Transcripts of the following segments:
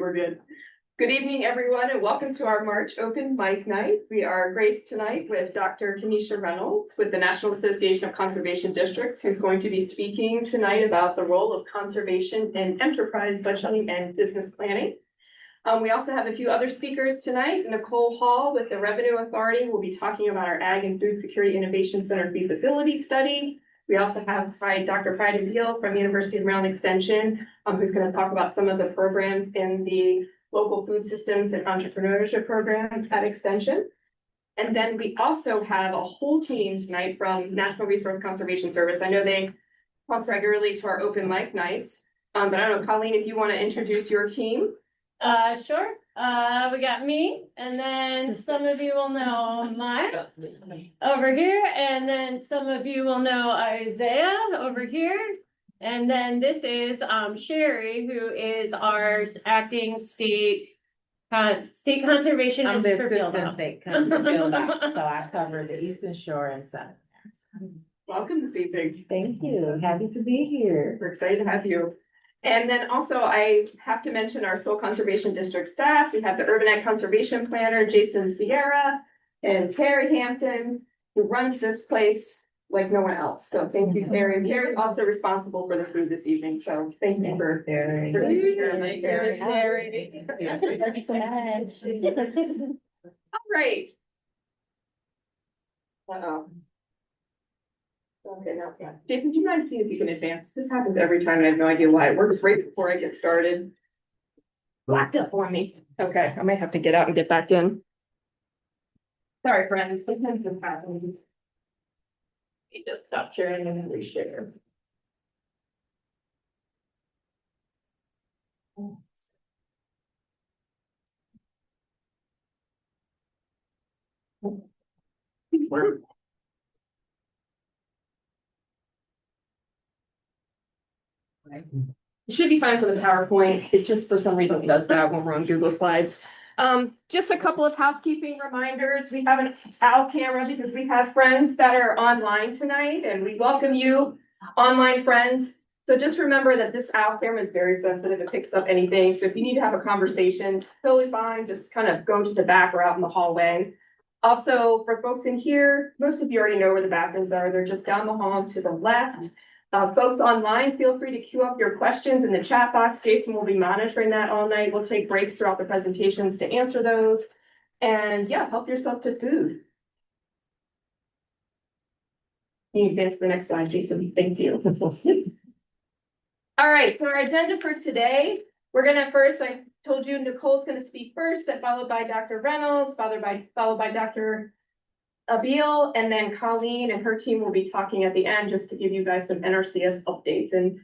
we're good. Good evening, everyone, and welcome to our March Open Mic Night. We are graced tonight with Dr. Kenesha Reynolds with the National Association of Conservation Districts, who's going to be speaking tonight about the role of conservation in enterprise budgeting and business planning. We also have a few other speakers tonight. Nicole Hall with the Revenue Authority will be talking about our Ag and Food Security Innovation Center feasibility study. We also have Dr. Friday Beal from University of Maryland Extension, who's going to talk about some of the programs in the local food systems and entrepreneurship program at Extension. And then we also have a whole team tonight from National Resource Conservation Service. I know they come regularly to our open mic nights, but I don't know, Colleen, if you want to introduce your team. Sure. We got me, and then some of you will know Mike over here, and then some of you will know Isaiah over here. And then this is Sherry, who is our acting state conservationist. I'm the for field assistant ops. state field ops, so I cover the Eastern Shore and South. Welcome this evening. Thank you. Happy to be here. We're excited to have you. And then also I have to mention our Soil Conservation District staff. We have the Urban Ag Conservation Planner, Jason Sierra, and Terry Hampton, who runs this place like no one else. So thank you, Terry. And Terry's also responsible for the food this evening. So thank you for Terry. Thank you so much. All right. Uh-oh. Okay, now, yeah. Jason, do you mind seeing if you can advance? This happens every time and I have no idea why. It works right before I get started. Locked up on me. Okay, I might have to get out and get back in. Sorry, friends. Sometimes this happens. You just stop sharing and then reshare. It should be fine for the PowerPoint. It just for some reason does that when we're on Google Slides. Just a couple of housekeeping reminders. We have an owl camera because we have friends that are online tonight and we welcome you, online friends. So just remember that this owl camera is very sensitive. It picks up anything. So if you need to have a conversation, totally fine. Just kind of go to the back or out in the hallway. Also, for folks in here, most of you already know where the bathrooms are. They're just down the hall to the left. Folks online, feel free to queue up your questions in the chat box. Jason will be monitoring that all night. We'll take breaks throughout the presentations to answer those. And yeah, help yourself to food. You can advance to the next slide, Jason. Thank you. All right, so our agenda for today, we're gonna first, I told you Nicole's gonna speak first, then followed by Dr. Reynolds, followed by Dr. Abil, and then Colleen and her team will be talking at the end just to give you guys some NRCS updates. And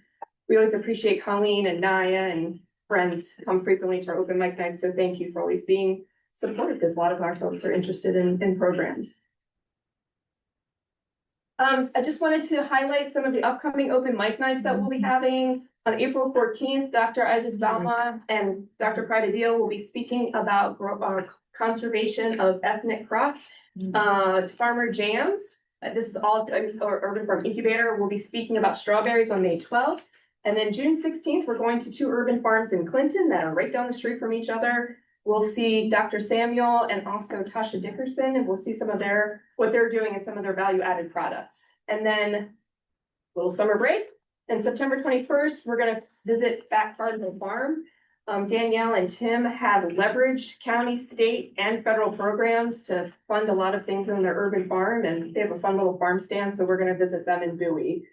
we always appreciate Colleen and Naya and friends come frequently to our open mic night. So thank you for always being supportive because a lot of our folks are interested in programs. I just wanted to highlight some of the upcoming open mic nights that we'll be having. On April 14th, Dr. Isaac Valma and Dr. Pride Abil will be speaking about conservation of ethnic crops. Farmer Jams, this is all Urban Farm Incubator, will be speaking about strawberries on May 12th. And then June 16th, we're going to 2 urban farms in Clinton that are right down the street from each other. We'll see Dr. Samuel and also Tasha Dickerson, and we'll see some of what they're doing and some of their value added products. And then a little summer break. And September 21st, we're going to visit Back Garden Farm. Danielle and Tim have leveraged county, state, and federal programs to fund a lot of things in their urban farm, and they have a fun little farm stand, so we're going to visit them in Bowie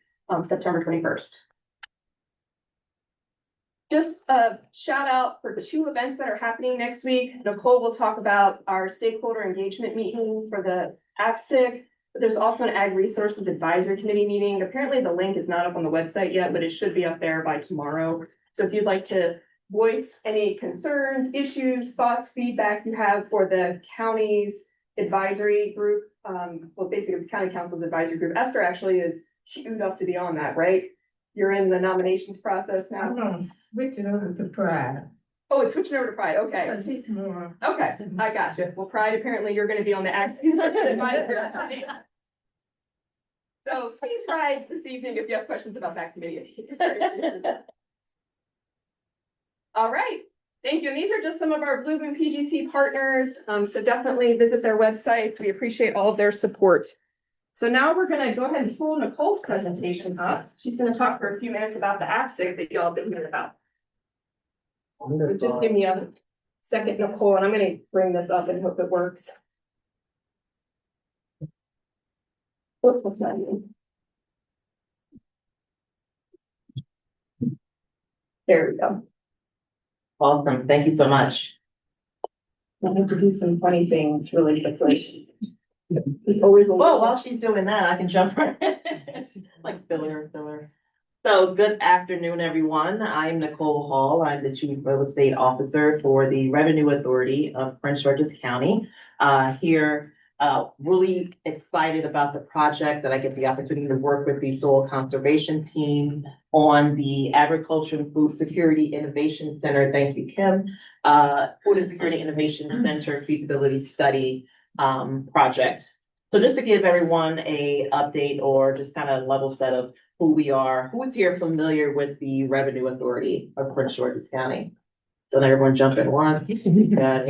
September 21st. Just a shout out for the 2 events that are happening next week. Nicole will talk about our stakeholder engagement meeting for the AFSIC. But there's also an Ag Resources Advisory Committee meeting. Apparently the link is not up on the website yet, but it should be up there by tomorrow. So if you'd like to voice any concerns, issues, thoughts, feedback you have for the county's advisory group. Well, basically it's county council's advisory group. Esther actually is queued up to be on that, right? You're in the nominations process now? I'm gonna switch it over to Pride. Oh, it's switching over to Pride, okay. I teach more. Okay, I got you. Well, Pride, apparently you're gonna be on the Ag. So see Pride this evening if you have questions about that committee. All right, Thank you. And these are just some of our Bloomin PGC partners. So definitely visit their websites. We appreciate all of their support. So now we're gonna go ahead and pull Nicole's presentation up. She's gonna talk for a few minutes about the ASIC that y'all been hearing about. So just give me a second, Nicole, and I'm gonna bring this up and hope it works. Whoops, what's that mean? There we go. Awesome, thank you so much. I have to do some funny things really quickly. There's always a Well, while she's doing that, I can jump right in. Like filler. So good afternoon, everyone. I'm Nicole Hall. I'm the Chief Real Estate Officer for the Revenue Authority of Prince George's County. Really excited about the project that I get the opportunity to work with the soil conservation team on the Agriculture and Food Security Innovation Center. Thank you, Kim. Food and Security Innovation Center feasibility study project. So just to give everyone a update or just kind of level set of who we are, who is here familiar with the Revenue Authority of Prince George's County? Don't everyone jump at once. Good,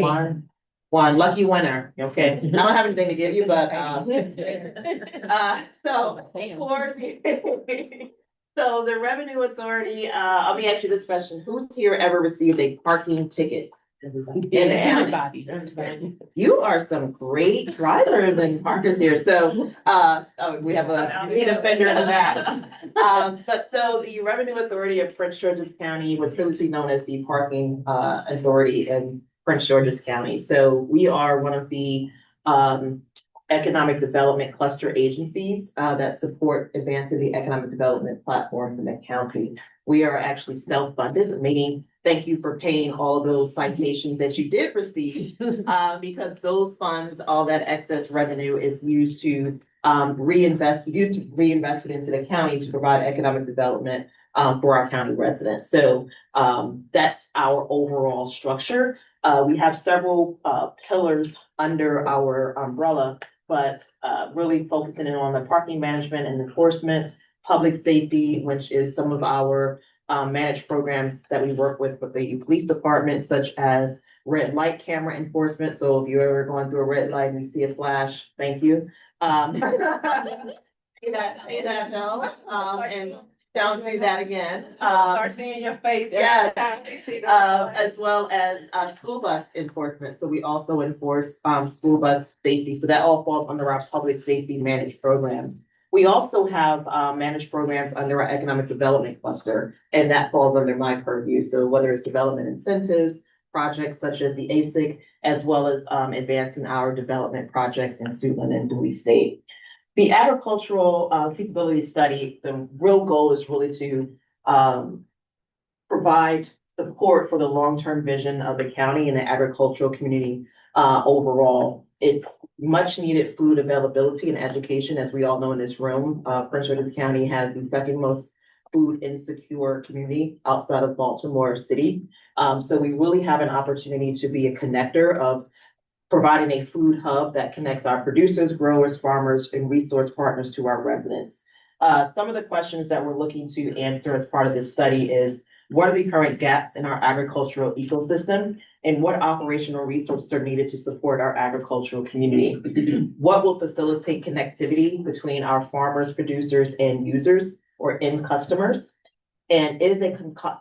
one lucky winner. Okay, I don't have anything to give you, but so for the so the Revenue Authority, let me ask you this question: who's here ever received a parking ticket? Everybody. You are some great drivers and parkers here. So, we have a lead offender in the back. But so the Revenue Authority of Prince George's County was previously known as the Parking Authority in Prince George's County. So we are one of the economic development cluster agencies that support advancing the economic development platforms in the county. We are actually self-funded, meaning thank you for paying all of those citations that you did receive, because those funds, all that excess revenue is used to reinvest it into the county to provide economic development for our county residents. So that's our overall structure. We have several pillars under our umbrella, but really focusing in on the parking management and enforcement, public safety, which is some of our managed programs that we work with the police department, such as red light camera enforcement. So if you're ever going through a red light and you see a flash, thank you. Pay that bill, and don't do that again. Start seeing your face. Yeah. As well as school bus enforcement. So we also enforce school bus safety. So that all falls under our public safety managed programs. We also have managed programs under our economic development cluster, and that falls under my purview. So whether it's development incentives, projects such as the ASIC, as well as advancing our development projects in Suitland and Dewey State. The agricultural feasibility study, the real goal is really to provide support for the long-term vision of the county and the agricultural community overall. It's much needed food availability and education, as we all know in this room. Prince George's County has the second most food insecure community outside of Baltimore City. So we really have an opportunity to be a connector of providing a food hub that connects our producers, growers, farmers, and resource partners to our residents. Some of the questions that we're looking to answer as part of this study is, what are the current gaps in our agricultural ecosystem, and what operational resources are needed to support our agricultural community? What will facilitate connectivity between our farmers, producers, and users or end customers? And is a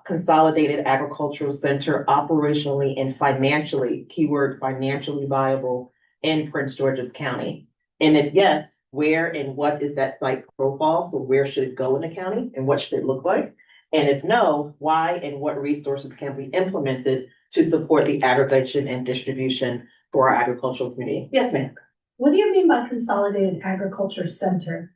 consolidated agricultural center operationally and financially, keyword financially viable in Prince George's County? And if yes, where and what is that site profile? So where should it go in the county and what should it look like? And if no, why and what resources can be implemented to support the aggregation and distribution for our agricultural community? Yes, ma'am. What do you mean by consolidated agriculture center?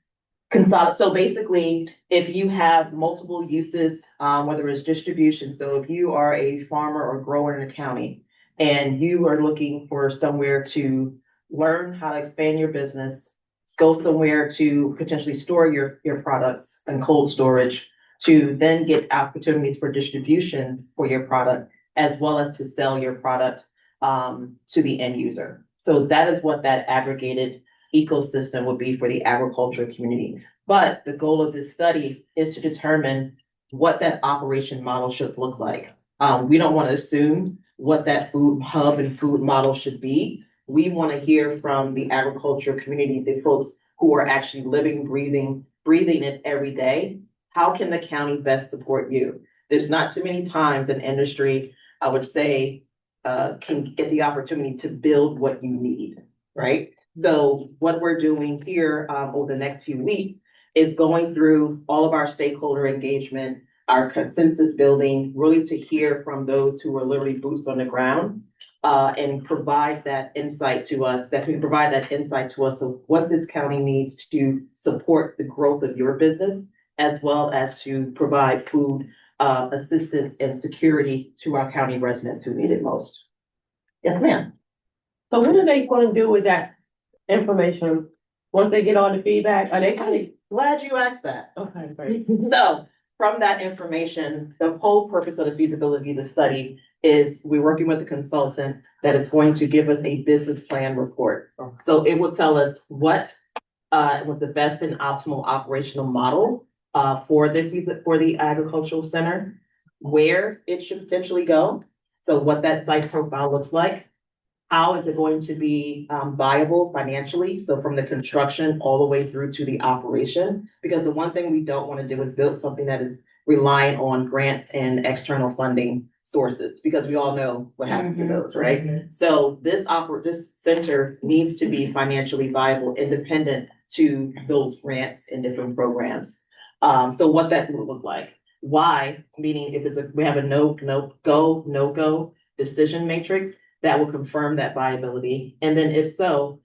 So basically, if you have multiple uses, whether it's distribution, so if you are a farmer or grower in the county and you are looking for somewhere to learn how to expand your business, go somewhere to potentially store your products in cold storage, to then get opportunities for distribution for your product, as well as to sell your product to the end user. So that is what that aggregated ecosystem would be for the agricultural community. But the goal of this study is to determine what that operation model should look like. We don't want to assume what that food hub and food model should be. We want to hear from the agriculture community, the folks who are actually living, breathing it every day. How can the county best support you? There's not too many times an industry, I would say, can get the opportunity to build what you need, right? So what we're doing here over the next few weeks is going through all of our stakeholder engagement, our consensus building, really to hear from those who are literally boots on the ground and provide that insight to us, that can provide that insight to us of what this county needs to support the growth of your business, as well as to provide food assistance and security to our county residents who need it most. Yes, ma'am. So what are they gonna do with that information? Once they get all the feedback, are they kind Glad you asked that. of, okay, great. So from that information, the whole purpose of the feasibility of the study is we're working with a consultant that is going to give us a business plan report. So it will tell us what was the best and optimal operational model for the agricultural center, where it should potentially go. So what that site profile looks like. How is it going to be viable financially? So from the construction all the way through to the operation, because the one thing we don't want to do is build something that is reliant on grants and external funding sources, because we all know what happens to those, right? So this center needs to be financially viable, independent to those grants and different programs. So what that would look like. Why, meaning if we have a no-go decision matrix, that will confirm that viability. And then if so,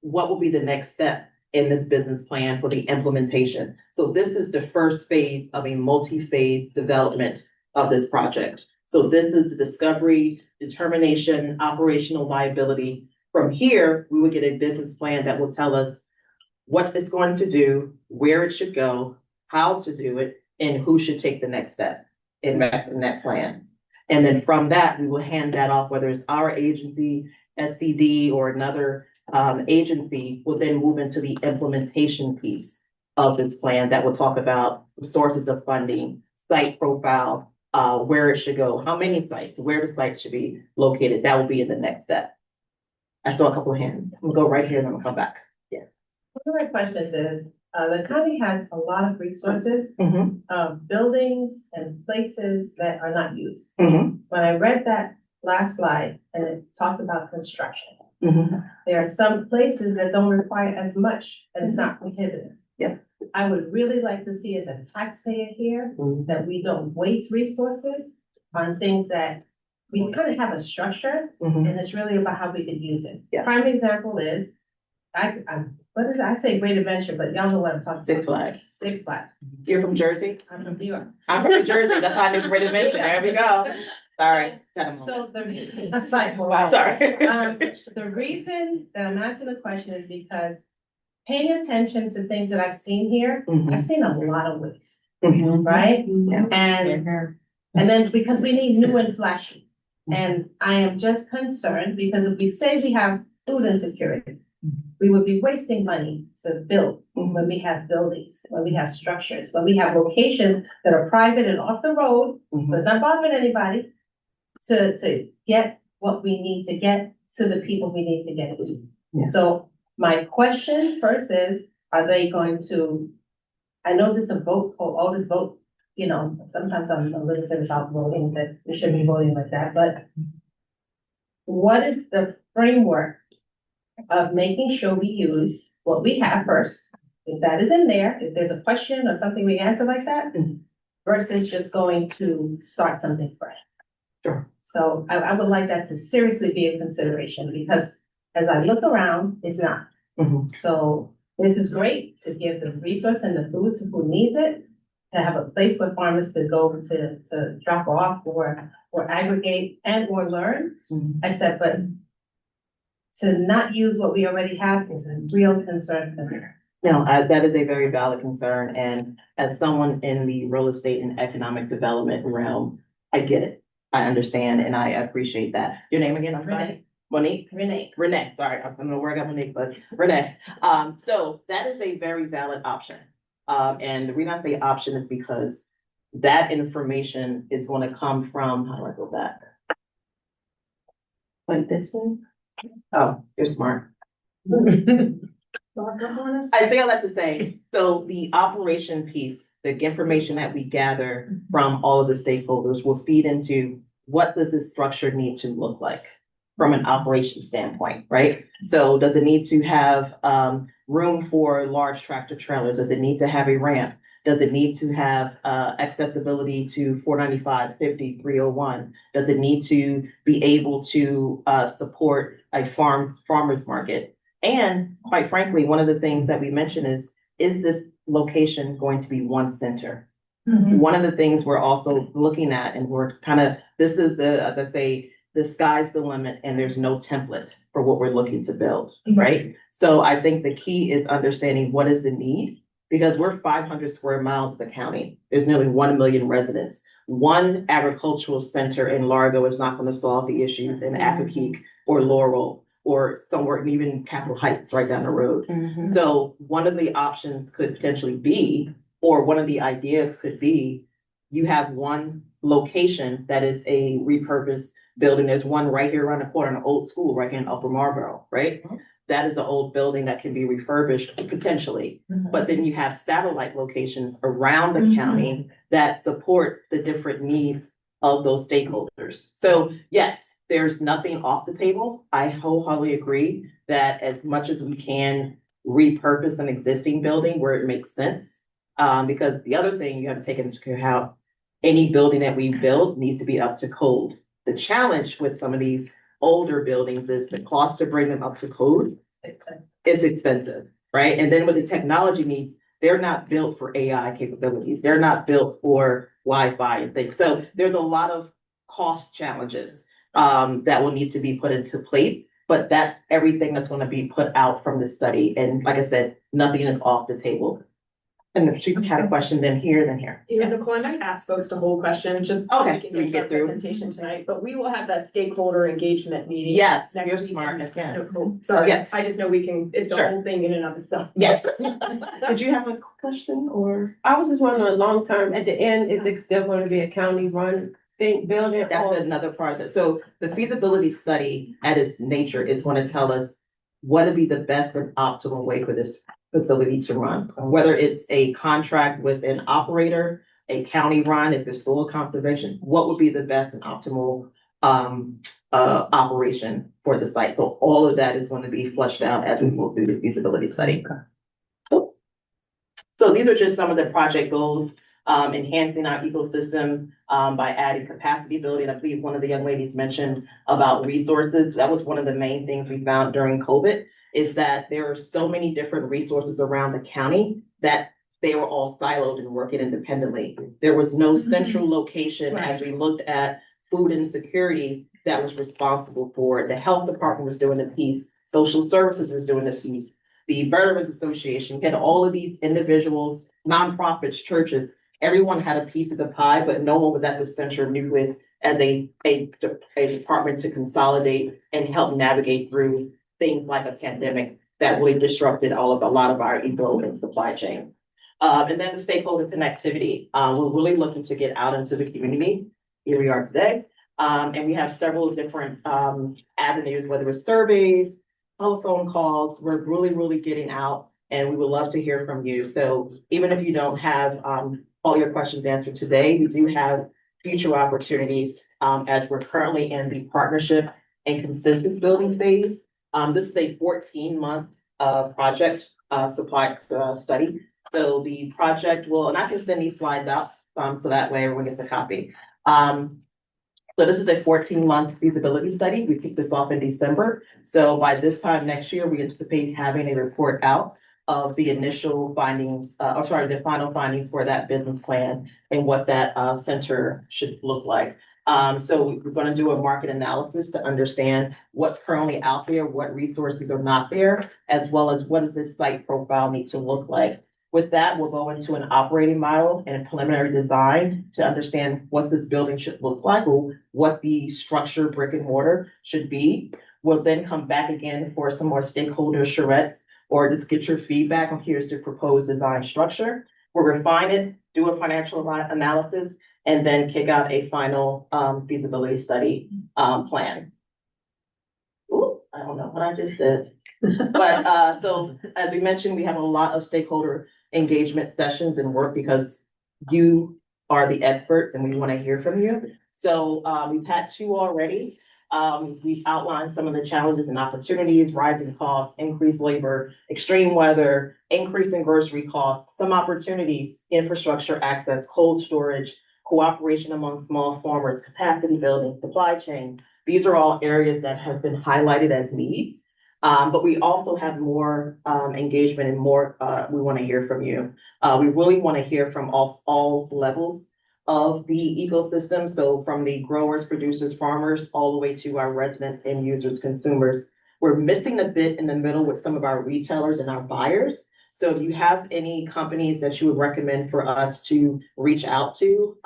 what will be the next step in this business plan for the implementation? So this is the first phase of a multi-phase development of this project. So this is the discovery, determination, operational viability. From here, we will get a business plan that will tell us what it's going to do, where it should go, how to do it, and who should take the next step in that plan. And then from that, we will hand that off, whether it's our agency, SCD, or another agency, will then move into the implementation piece of this plan that will talk about sources of funding, site profile, where it should go, how many sites, where the sites should be located. That will be in the next step. I saw a couple of hands. We'll go right here and then we'll come back. Yeah. One of my questions is, the county has a lot of resources, Mm-hmm. buildings and places that are not used. Mm-hmm. When I read that last slide and it talked about construction, Mm-hmm. there are some places that don't require as much and it's not prohibitive. Yeah. I would really like to see as a taxpayer here that we don't waste resources on things that we kind of have a structure Mm-hmm. and it's really about how we could use it. Yeah. Prime example is, what did I say, Great Adventure, but y'all know what I'm talking about. Six Flags. Six Flags. You're from Jersey? I'm from New York. I'm from New Jersey. That's why I knew Great Adventure. There we go. Sorry. So Wow. Sorry. the reason that I'm asking the question is because paying attention to things that I've seen here, Mhm. I've seen a lot of waste, Mhm. right? Yeah. And then because we need new and flashy. And I am just concerned because if we say we have food insecurity, we would be wasting money to build when we have buildings, when we have structures, when we have locations that are private and off the road. So it's not bothering anybody to get what we need to get to the people we need to get it to. Yeah. So my question first is, are they going to, I know this is a vote, all this vote, you know, sometimes I'm a little bit about voting, that we shouldn't be voting like that, but what is the framework of making sure we use what we have first? If that is in there, if there's a question or something we answer like that, versus just going to start something fresh. Sure. So I would like that to seriously be a consideration, because as I look around, it's not. Mhm. So this is great to give the resource and the food to who needs it, to have a place where farmers could go to drop off or aggregate and or learn, except, but to not use what we already have is a real concern for me. No, that is a very valid concern, and as someone in the real estate and economic development realm, I get it. I understand and I appreciate that. Your name again, I'm sorry? Renee. Monique? Renee. Sorry, I don't know where I got Monique, but Renee. So that is a very valid option. And the reason I say option is because that information is gonna come from, how do I go back? Like this one? Oh, you're smart. I say all that to say, so the operation piece, the information that we gather from all of the stakeholders will feed into what does this structure need to look like from an operation standpoint, right? So does it need to have room for large tractor trailers? Does it need to have a ramp? Does it need to have accessibility to 495, 50, 301? Does it need to be able to support a farmer's market? And quite frankly, one of the things that we mentioned is this location going to be one center? One of the things we're also looking at, and we're kind of, this is the, as I say, the sky's the limit and there's no template for what we're looking to build, right? So I think the key is understanding what is the need, because we're 500 square miles of the county. There's nearly 1 million residents. One agricultural center in Largo is not going to solve the issues in Accokeek or Laurel or somewhere, even Capitol Heights right down the road. So one of the options could potentially be, or one of the ideas could be, you have one location that is a repurposed building. There's one right here around the corner, an old school right here in Upper Marlboro, right? That is an old building that can be refurbished potentially. But then you have satellite locations around the county that support the different needs of those stakeholders. So yes, there's nothing off the table. I wholeheartedly agree that as much as we can repurpose an existing building where it makes sense, because the other thing you have to take into account, any building that we build needs to be up to code. The challenge with some of these older buildings is the cost to bring them up to code is expensive, right? And then with the technology needs, they're not built for AI capabilities. They're not built for Wi-Fi and things. So there's a lot of cost challenges that will need to be put into place, but that's everything that's going to be put out from this study. And like I said, nothing is off the table. And if she had a question, then here, then here. Yeah, Nicole, I might ask folks the whole question, just Okay, we can so we get to our get through. presentation tonight, but we will have that stakeholder engagement meeting. Yes, next you're week. smart. Yeah. Nicole, sorry, Yeah. I just know we can, it's a Sure. whole thing in and of itself. Yes. Did you have a question or? I was just wondering, long term, at the end, is it still gonna be a county run thing, building? That's or- another part of it. So the feasibility study at its nature is going to tell us what would be the best and optimal way for this facility to run. Whether it's a contract with an operator, a county run, if there's soil conservation, what would be the best and optimal operation for the site? So all of that is going to be fleshed out as we move through the feasibility study. So these are just some of the project goals. Enhancing our ecosystem by adding capacity building. I believe one of the young ladies mentioned about resources. That was one of the main things we found during COVID, is that there are so many different resources around the county that they were all siloed and working independently. There was no central location as we looked at food insecurity that was responsible for it. The health department was doing the piece, social services was doing the piece, the Veterans Association, had all of these individuals, nonprofits, churches. Everyone had a piece of the pie, but no one was at the central nucleus as a department to consolidate and help navigate through things like a pandemic that really disrupted a lot of our eco and supply chain. And then the stakeholder connectivity. We're really looking to get out into the community. Here we are today. And we have several different avenues, whether it's surveys, telephone calls. We're really getting out, and we would love to hear from you. So even if you don't have all your questions answered today, we do have future opportunities as we're currently in the partnership and consensus building phase. This is a 14-month project supply study. So the project will, and I can send these slides out so that way everyone gets a copy. So this is a 14-month feasibility study. We kicked this off in December. So by this time next year, we anticipate having a report out of the initial findings, the final findings for that business plan and what that center should look like. So we're going to do a market analysis to understand what's currently out there, what resources are not there, as well as what does this site profile need to look like. With that, we'll go into an operating model and a preliminary design to understand what this building should look like, or what the structure, brick and mortar should be. We'll then come back again for some more stakeholder charrettes, or just get your feedback on here's the proposed design structure. We'll refine it, do a financial analysis, and then kick out a final feasibility study plan. Ooh, I don't know what I just said. But, so as we mentioned, we have a lot of stakeholder engagement sessions and work because you are the experts and we want to hear from you. So, we've had two already. We've outlined some of the challenges and opportunities, rising costs, increased labor, extreme weather, increase in grocery costs, some opportunities, infrastructure access, cold storage, cooperation among small farmers, capacity building, supply chain. These are all areas that have been highlighted as needs. But we also have more engagement and more we want to hear from you. We really want to hear from all levels of the ecosystem. So from the growers, producers, farmers, all the way to our residents, end users, consumers. We're missing a bit in the middle with some of our retailers and our buyers. So if you have any companies that you would recommend for us to reach out to,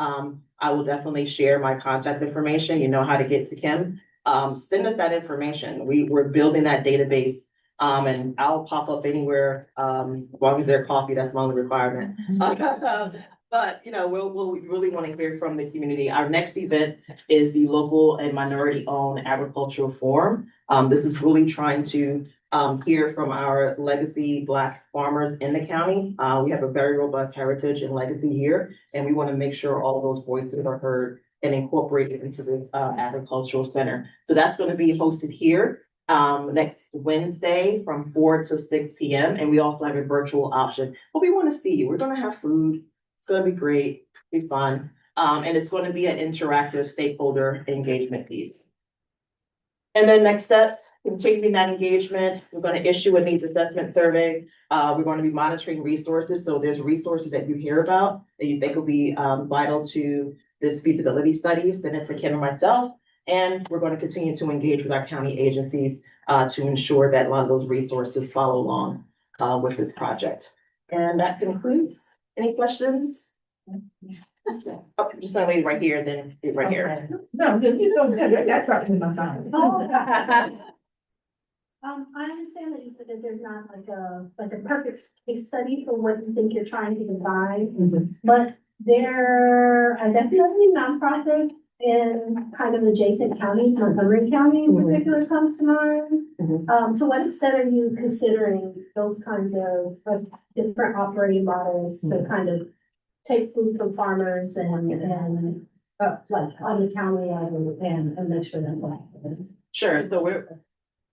I will definitely share my contact information. You know how to get to Kim. Send us that information. We're building that database. And I'll pop up anywhere, as long as there's coffee, that's my only requirement. But, you know, we'll really want to hear from the community. Our next event is the local and minority-owned agricultural forum. This is really trying to hear from our legacy Black farmers in the county. We have a very robust heritage and legacy here, and we want to make sure all those voices are heard and incorporated into this agricultural center. So that's going to be hosted here next Wednesday from 4 to 6 p.m. And we also have a virtual option. But we want to see you. We're going to have food. It's going to be great, be fun. And it's going to be an interactive stakeholder engagement piece. And then next steps, continuing that engagement, we're going to issue a needs assessment survey. We're going to be monitoring resources. So there's resources that you hear about that you think will be vital to this feasibility study, send it to Kim and myself. And we're going to continue to engage with our county agencies to ensure that a lot of those resources follow along with this project. And that concludes. Any questions? Oh, just a lady right here, then right here. No, you don't have it. That's up to my mind. I understand that you said that there's not like a perfect case study for what you think you're trying to design, but there are definitely nonprofits in kind of adjacent counties. Montgomery County in particular comes to mind. To what extent are you considering those kinds of different operating models to kind of take food from farmers and like on the county level and make sure that happens? Sure.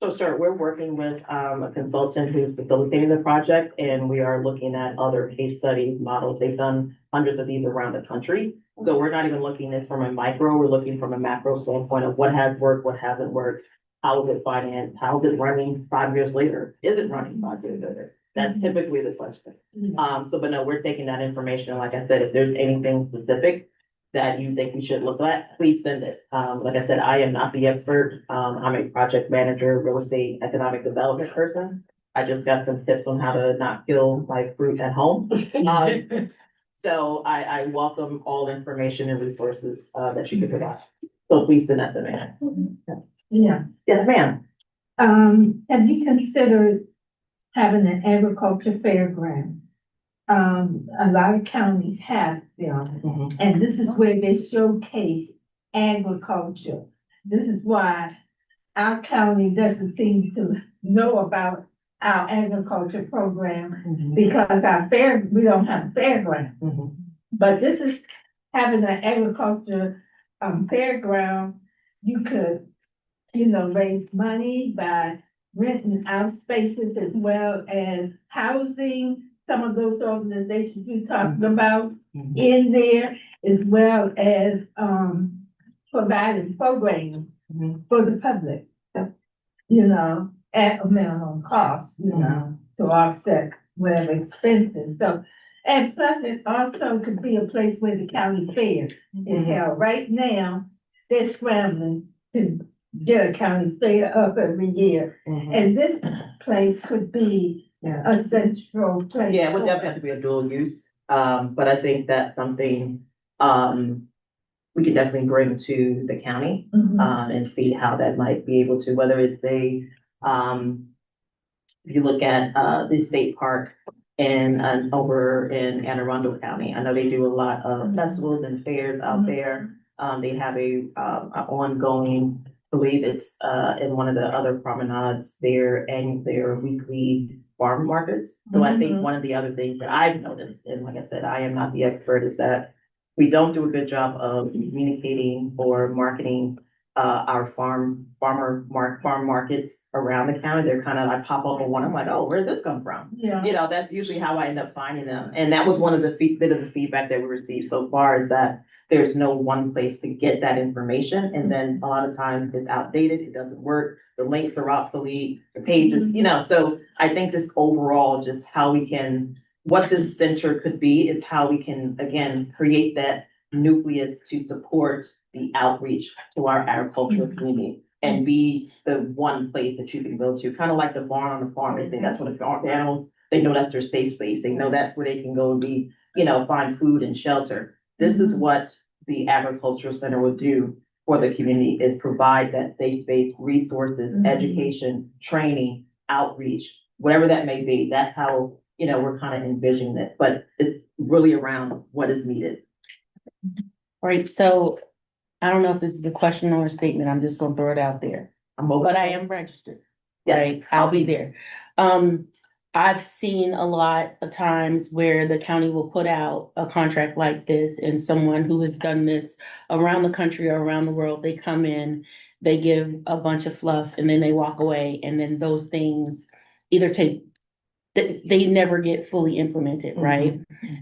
We're working with a consultant who's facilitating the project, and we are looking at other case study models. They've done hundreds of these around the country. So we're not even looking at it from a micro, we're looking from a macro standpoint of what has worked, what hasn't worked, how is it financed, how is it running 5 years later? Is it running 5 years later? That's typically the question. But no, we're taking that information. And like I said, if there's anything specific that you think we should look at, please send it. Like I said, I am not the expert. I'm a project manager, real estate, economic development person. I just got some tips on how to not kill my fruit at home. So I welcome all information and resources that you can provide. So please send that to me. Yeah. Yes, ma'am. Have you considered having an agriculture fairground? A lot of counties have them, and this is where they showcase agriculture. This is why our county doesn't seem to know about our agriculture program because we don't have a fairground. But this is having an agriculture fairground. You could, raise money by renting out spaces as well as housing some of those organizations you talked about in there, as well as providing programming for the public, at a minimum cost, to offset whatever expenses. So, and plus it also could be a place where the county fair is held. Right now, they're scrambling to get a county fair up every year. And this place could be a central place. Yeah, it would definitely have to be a dual use. But I think that's something we can definitely bring to the county and see how that might be able to, whether it's if you look at the state park and over in Anne Arundel County, I know they do a lot of festivals and fairs out there. They have a ongoing believe it's, in one of the other promenades, their weekly farm markets. So I think one of the other things that I've noticed, and like I said, I am not the expert, is that we don't do a good job of communicating or marketing our farm markets around the county. They're kind of, I pop up on one, I'm like, oh, where did this come from? Yeah. You know, that's usually how I end up finding them. And that was one of the bit of the feedback that we received so far, is that there's no one place to get that information. And then a lot of times it's outdated, it doesn't work, the links are obsolete, the pages, you know, so I think this overall, just how we can, what this center could be is how we can, again, create that nucleus to support the outreach to our agricultural community and be the one place that you can go to, kind of like the barn on the farm. They think that's what the animals, they know that's their safe space. They know that's where they can go and be, you know, find food and shelter. This is what the agricultural center would do for the community, is provide that safe space, resources, education, training, outreach, whatever that may be. That's how, you know, we're kind of envisioning it, but it's really around what is needed. Right, so I don't know if this is a question or a statement, I'm just gonna throw it out there, but I am registered, right? I'll be there. I've seen a lot of times where the county will put out a contract like this, and someone who has done this around the country or around the world, they come in, they give a bunch of fluff, and then they walk away, and then those things either they never get fully implemented, right?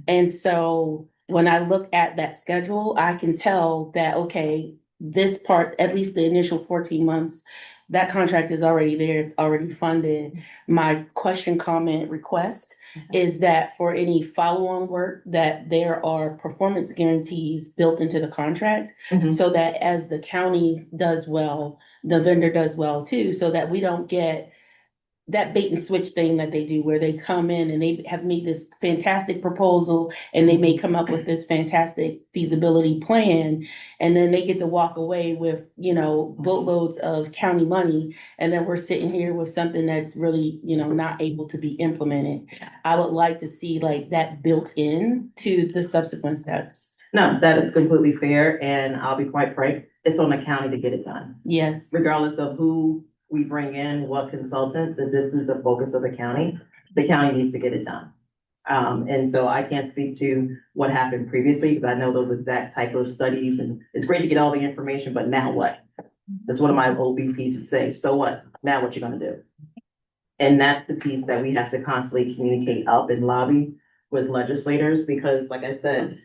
And so when I look at that schedule, I can tell that, okay, this part, at least the initial 14 months, that contract is already there, it's already funded. My question, comment, request is that for any follow-on work, that there are performance guarantees built into the contract, so that as the county does well, the vendor does well too, so that we don't get that bait and switch thing that they do, where they come in and they have made this fantastic proposal and they may come up with this fantastic feasibility plan, and then they get to walk away with, you know, boatloads of county money, and then we're sitting here with something that's really, you know, not able to be implemented. I would like to see like that built in to the subsequent steps. No, that is completely fair, and I'll be quite frank, it's on the county to get it done. Yes. Regardless of who we bring in, what consultants, if this is the focus of the county needs to get it done. And so I can't speak to what happened previously, because I know those exact type of studies, and it's great to get all the information, but now what? That's one of my old VPs would say, so what? Now what you gonna do? And that's the piece that we have to constantly communicate up and lobby with legislators, because like I said,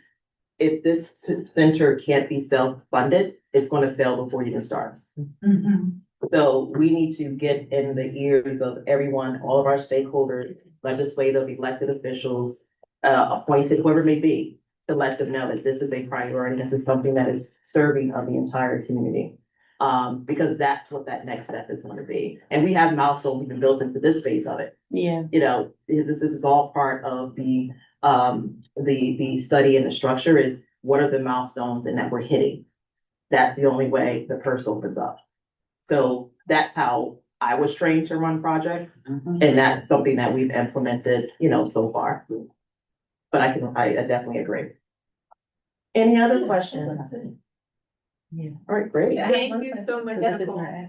if this center can't be self-funded, it's gonna fail before it even starts. So we need to get in the ears of everyone, all of our stakeholders, legislative, elected officials, appointed, whoever it may be, to let them know that this is a priority. This is something that is serving of the entire community. Because that's what that next step is going to be. And we have milestones even built into this phase of it. Yeah. You know, this is all part of the study, and the structure is what are the milestones and that we're hitting. That's the only way the purse opens up. So that's how I was trained to run projects, and that's something that we've implemented, you know, so far. But I definitely agree. Any other questions? Yeah. All right, great. Thank you so much.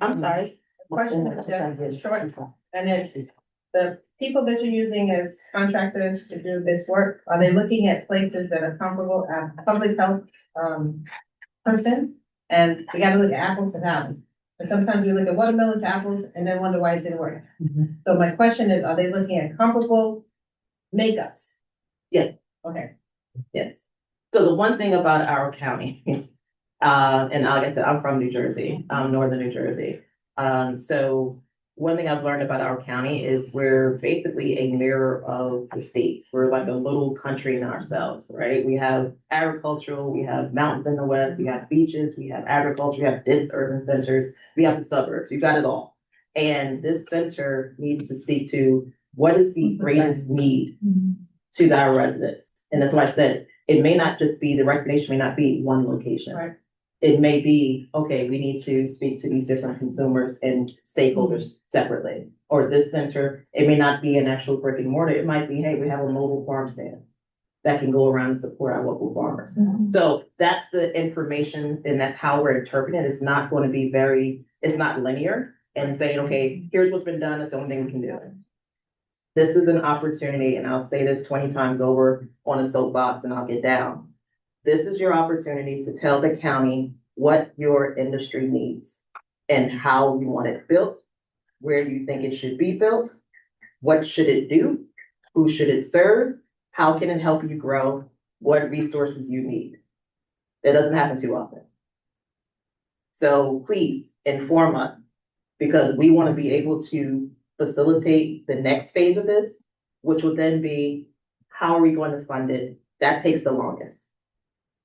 I'm sorry. Question is just short, and it's the people that you're using as contractors to do this work, are they looking at places that are comparable, public health, person? And we gotta look at apples to apples. And sometimes we look at watermelon to apples and then wonder why it didn't work. So my question is, are they looking at comparable makeups? Yes. Okay. Yes. So the one thing about our county, and like I said, I'm from New Jersey, northern New Jersey. So one thing I've learned about our county is we're basically a mirror of the state. We're like a little country in ourselves, right? We have agricultural, we have mountains in the west, we have beaches, we have agriculture, we have dense urban centers, we have the suburbs, we got it all. And this center needs to speak to what is the greatest need to our residents. And that's why I said, it may not just be, the recognition may not be one location. Right. It may be, okay, we need to speak to these different consumers and stakeholders separately. Or this center, it may not be an actual brick and mortar. It might be, hey, we have a mobile farm stand that can go around and support our local farmers. So that's the information and that's how we're interpreting it. It's not going to be it's not linear and saying, okay, here's what's been done, it's the only thing we can do. This is an opportunity, and I'll say this 20 times over on a soapbox and I'll get down. This is your opportunity to tell the county what your industry needs and how you want it built, where you think it should be built, what should it do, who should it serve, how can it help you grow, what resources you need. That doesn't happen too often. So please inform us, because we want to be able to facilitate the next phase of this, which will then be, how are we going to fund it? That takes the longest,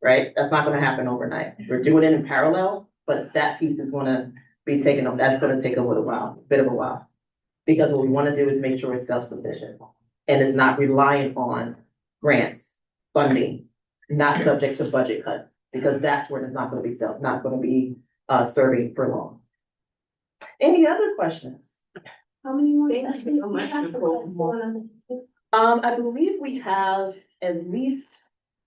right? That's not going to happen overnight. We're doing it in parallel, but that piece is going to be taken up. That's going to take a little while, a bit of a while. Because what we want to do is make sure it's self-sufficient and it's not reliant on grants, funding, not subject to budget cuts, because that's where it's not going to be serving for long. Any other questions? How many more Thank you sessions? so much, do you have Nicole. for class? I believe we have at least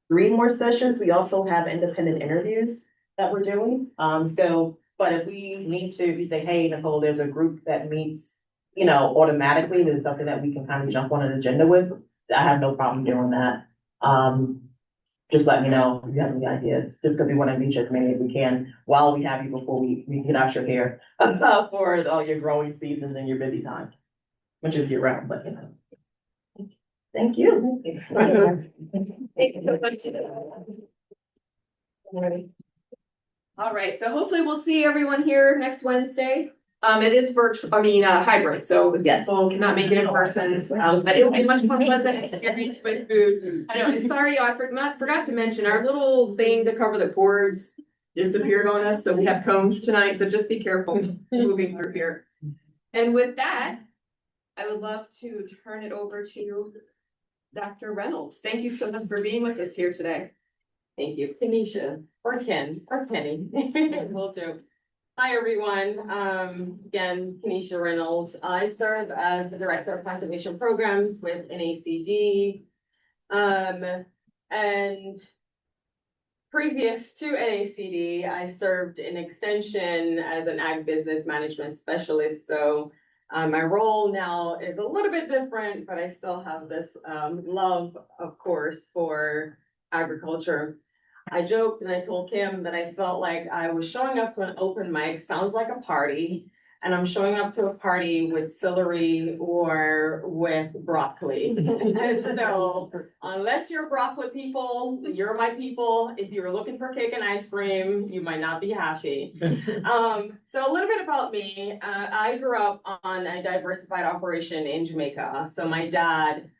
3 more sessions. We also have independent interviews that we're doing. But if we need to, if you say, hey, Nicole, there's a group that meets, automatically, there's something that we can kind of jump on an agenda with. I have no problem doing that. Just let me know if you have any ideas, just because we want to reach as many as we can while we have you before we get out your hair for all your growing seasons and your busy time, which is year round, but Thank you. Thank you so much. All right, so hopefully we'll see everyone here next Wednesday. It is hybrid, so Yes. people cannot make it in person, but it will be much more pleasant experience with food. I know, and sorry, I forgot to mention, our little thing to cover the cords disappeared on us, so we have combs tonight, so just be careful moving through here. And with that, I would love to turn it over to Dr. Reynolds. Thank you so much for being with us here today. Thank you, Kenesha, or Ken, or Penny. Will do. Hi, everyone. Again, Kenesha Reynolds. I serve as the Director of Conservation Programs with NACD. And previous to NACD, I served in Extension as an agribusiness management specialist. So my role now is a little bit different, but I still have this love, of course, for agriculture. I joked and I told Kim that I felt like I was showing up to an open mic, sounds like a party, and I'm showing up to a party with celery or with broccoli. And so unless you're broccoli people, you're my people. If you're looking for cake and ice cream, you might not be happy. So a little bit about me. I grew up on a diversified operation in Jamaica. So my dad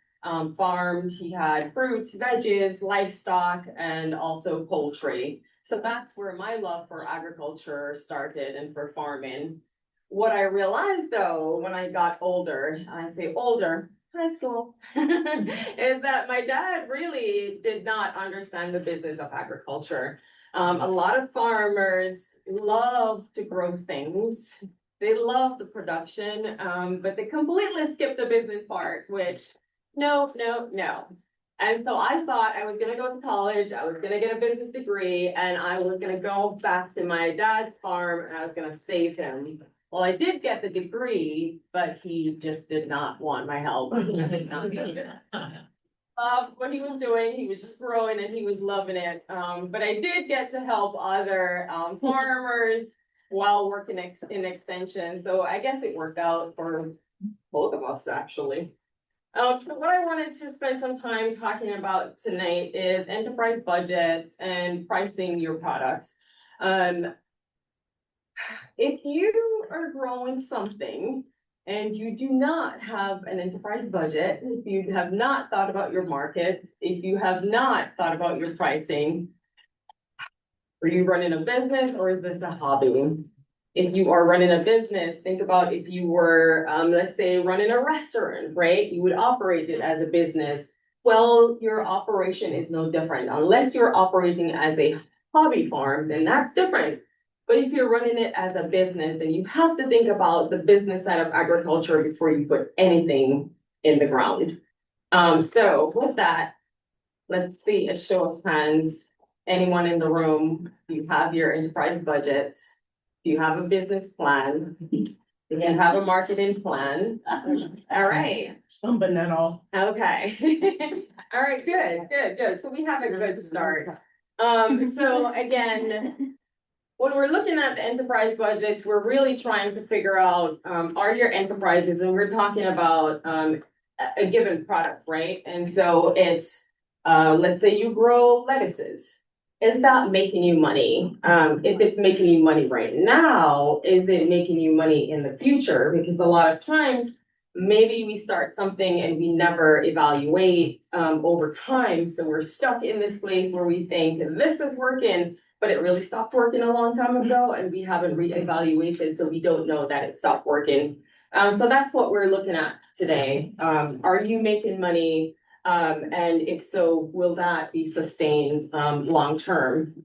farmed, he had fruits, veggies, livestock, and also poultry. So that's where my love for agriculture started and for farming. What I realized though, when I got older, I say older, high school, is that my dad really did not understand the business of agriculture. A lot of farmers love to grow things. They love the production, but they completely skip the business part, which no. And so I thought I was gonna go to college, I was gonna get a business degree, and I was gonna go back to my dad's farm and I was gonna save him. Well, I did get the degree, but he just did not want my help. He did not need it. What he was doing, he was just growing and he was loving it. But I did get to help other farmers while working in extension. So I guess it worked out for both of us, actually. So what I wanted to spend some time talking about tonight is enterprise budgets and pricing your products. If you are growing something and you do not have an enterprise budget, if you have not thought about your markets, if you have not thought about your pricing, are you running a business or is this a hobby? If you are running a business, think about if you were, let's say, running a restaurant, right? You would operate it as a business. Well, your operation is no different. Unless you're operating as a hobby farm, then that's different. But if you're running it as a business, then you have to think about the business side of agriculture before you put anything in the ground. So with that, let's see a show of hands. anyone in the room, you have your enterprise budgets, you have a business plan, you have a marketing plan. All right, Some, but not all. okay. All right, good. So we have a good start. So again, when we're looking at the enterprise budgets, we're really trying to figure out, are your enterprises, and we're talking about, a given product, right? And so it's, let's say you grow lettuces. Is that making you money? If it's making you money right now, is it making you money in the future? Because a lot of times, maybe we start something and we never evaluate, over time. So we're stuck in this place where we think this is working, but it really stopped working a long time ago and we haven't reevaluated, so we don't know that it stopped working. So that's what we're looking at today. Are you making money? And if so, will that be sustained, long term?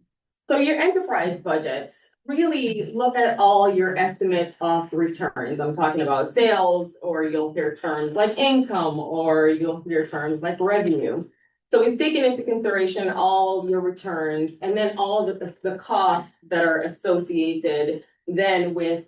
So your enterprise budgets really look at all your estimates of returns. I'm talking about sales, or you'll hear terms like income, or you'll hear terms like revenue. So it's taken into consideration all your returns and then all the costs that are associated then with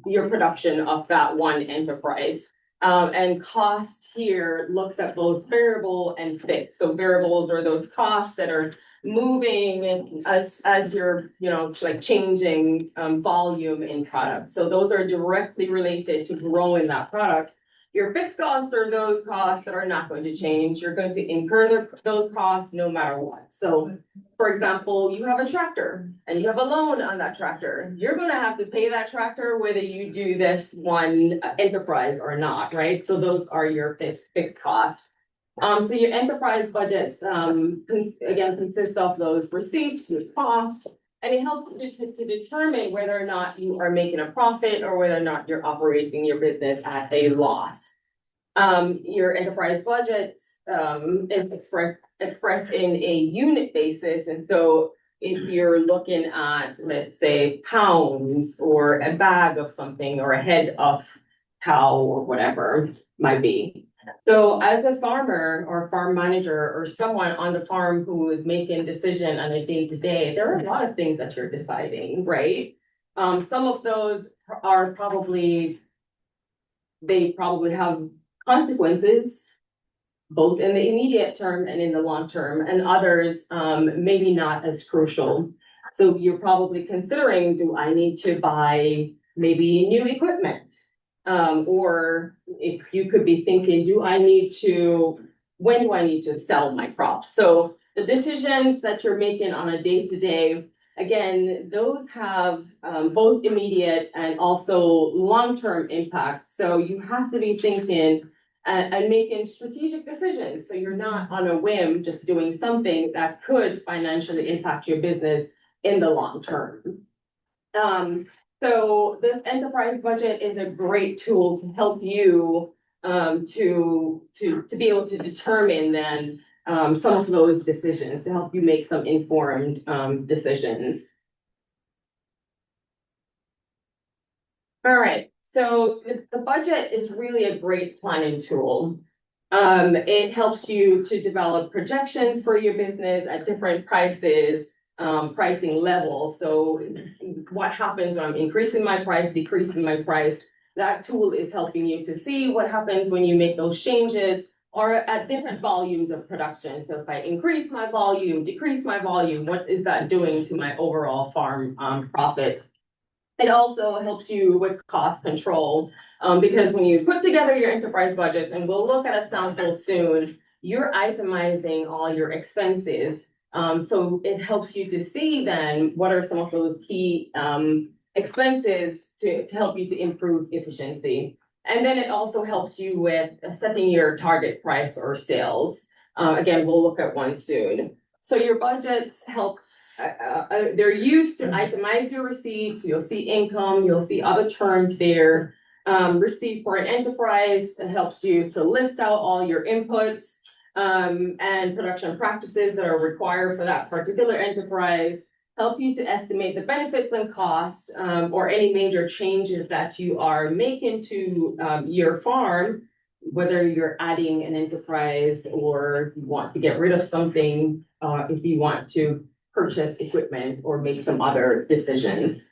your production of that one enterprise. And cost here looks at both variable and fixed. So variables are those costs that are moving as you're, like changing volume in products. So those are directly related to growing that product. Your fixed costs are those costs that are not going to change. You're going to incur those costs no matter what. So for example, you have a tractor and you have a loan on that tractor. You're going to have to pay that tractor whether you do this one enterprise or not, right? So those are your fixed costs. So your enterprise budgets, again, consist of those receipts, your costs, and it helps you to determine whether or not you are making a profit or whether or not you're operating your business at a loss. Your enterprise budgets is expressed in a unit basis. And so if you're looking at, let's say, pounds or a bag of something or a head of cow or whatever might be. So as a farmer or farm manager or someone on the farm who is making decision on a day-to-day, there are a lot of things that you're deciding, right? Some of those are they probably have consequences, both in the immediate term and in the long term, and others maybe not as crucial. So you're probably considering, do I need to buy maybe new equipment? Or if you could be thinking, when do I need to sell my crops? So the decisions that you're making on a day-to-day, again, those have both immediate and also long-term impacts. So you have to be thinking and making strategic decisions. So you're not on a whim just doing something that could financially impact your business in the long term. So this enterprise budget is a great tool to help you to be able to determine then some of those decisions, to help you make some informed decisions. All right, so the budget is really a great planning tool. It helps you to develop projections for your business at different prices, pricing levels. So what happens when I'm increasing my price, decreasing my price? That tool is helping you to see what happens when you make those changes or at different volumes of production. So if I increase my volume, decrease my volume, what is that doing to my overall farm profit? It also helps you with cost control, because when you put together your enterprise budget, and we'll look at a sample soon, you're itemizing all your expenses. So it helps you to see then what are some of those key expenses to help you to improve efficiency. And then it also helps you with setting your target price or sales. Again, we'll look at one soon. So your budgets help, they're used to itemize your receipts. You'll see income, you'll see other terms there. Receipt for an enterprise, it helps you to list out all your inputs and production practices that are required for that particular enterprise. Help you to estimate the benefits and costs or any major changes that you are making to your farm. whether you're adding an enterprise or you want to get rid of something, if you want to purchase equipment or make some other decisions.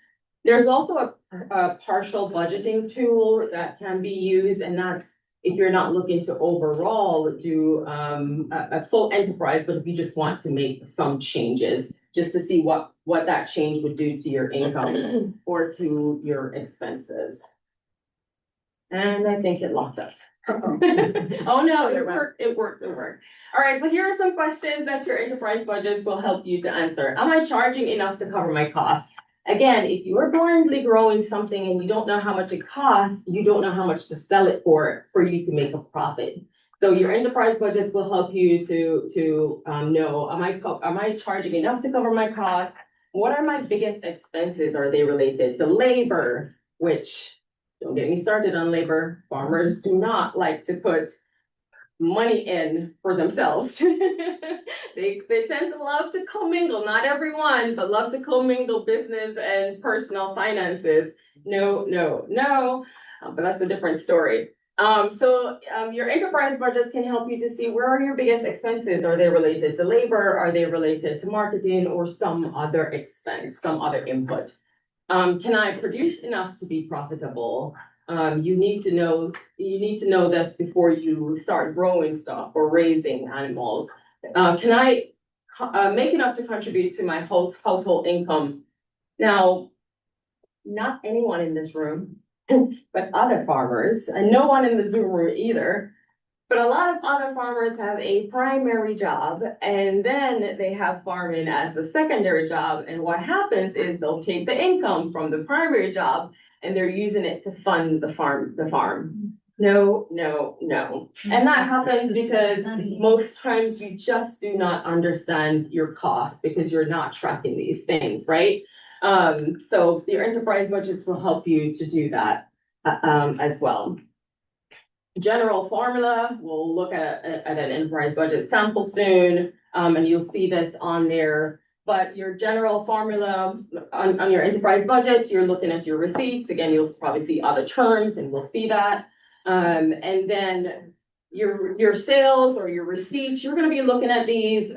There's also a partial budgeting tool that can be used, and that's if you're not looking to overall do a full enterprise, but if you just want to make some changes, just to see what that change would do to your income or to your expenses. And I think it locked up. Oh no, it worked. All right, so here are some questions that your enterprise budgets will help you to answer. Am I charging enough to cover my costs? Again, if you are blindly growing something and you don't know how much it costs, you don't know how much to sell it for you to make a profit. So your enterprise budgets will help you to know, am I charging enough to cover my costs? What are my biggest expenses? Are they related to labor, which, don't get me started on labor. Farmers do not like to put money in for themselves. They tend to love to commingle, not everyone, but love to commingle business and personal finances. No, but that's a different story. So your enterprise budgets can help you to see where are your biggest expenses. Are they related to labor? Are they related to marketing or some other expense, some other input? Can I produce enough to be profitable? You need to know this before you start growing stuff or raising animals. Can I make enough to contribute to my household income? Now, not anyone in this room, but other farmers, and no one in the Zoom room either. But a lot of other farmers have a primary job and then they have farming as a secondary job. And what happens is they'll take the income from the primary job and they're using it to fund the farm. No. And that happens because most times you just do not understand your costs because you're not tracking these things, right? So your enterprise budgets will help you to do that as well. General formula, we'll look at an enterprise budget sample soon, and you'll see this on there. But your general formula on your enterprise budget, you're looking at your receipts. Again, you'll probably see other terms and we'll see that. And then your sales or your receipts, you're gonna be looking at these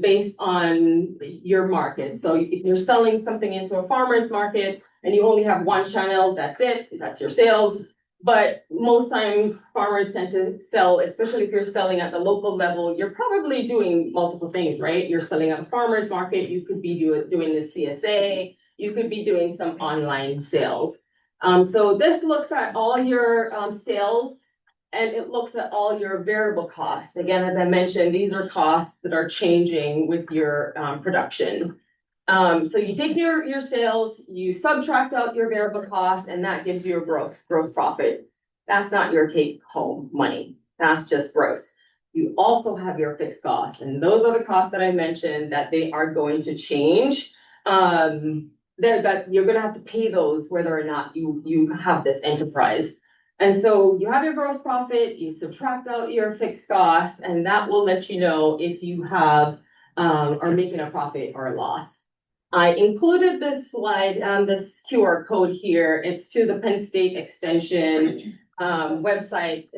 based on your market. So if you're selling something into a farmer's market and you only have one channel, that's it, that's your sales. But most times farmers tend to sell, especially if you're selling at the local level, you're probably doing multiple things, right? You're selling at the farmer's market, you could be doing the CSA, you could be doing some online sales. So this looks at all your sales and it looks at all your variable costs. Again, as I mentioned, these are costs that are changing with your production. So you take your sales, you subtract out your variable costs, and that gives you a gross profit. That's not your take home money. That's just gross. You also have your fixed costs, and those are the costs that I mentioned that they are going to change. That you're gonna have to pay those whether or not you have this enterprise. And so you have your gross profit, you subtract out your fixed costs, and that will let you know if you have are making a profit or a loss. I included this slide, this QR code here. It's to the Penn State Extension website.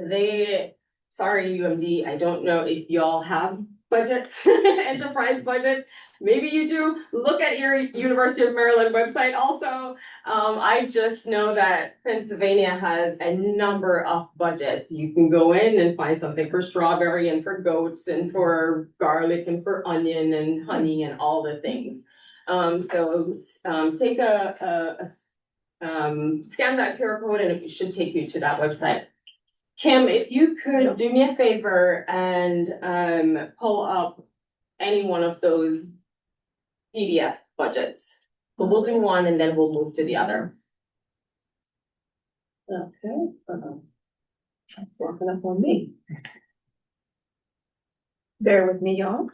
Sorry, UMD, I don't know if y'all have budgets, enterprise budgets. Maybe you do. Look at your University of Maryland website also. I just know that Pennsylvania has a number of budgets. You can go in and find something for strawberry and for goats and for garlic and for onion and honey and all the things. Take scan that QR code and it should take you to that website. Kim, if you could do me a favor and pull up any one of those PDF budgets. So we'll do one and then we'll move to the other. Okay. That's working up on me. Bear with me, y'all.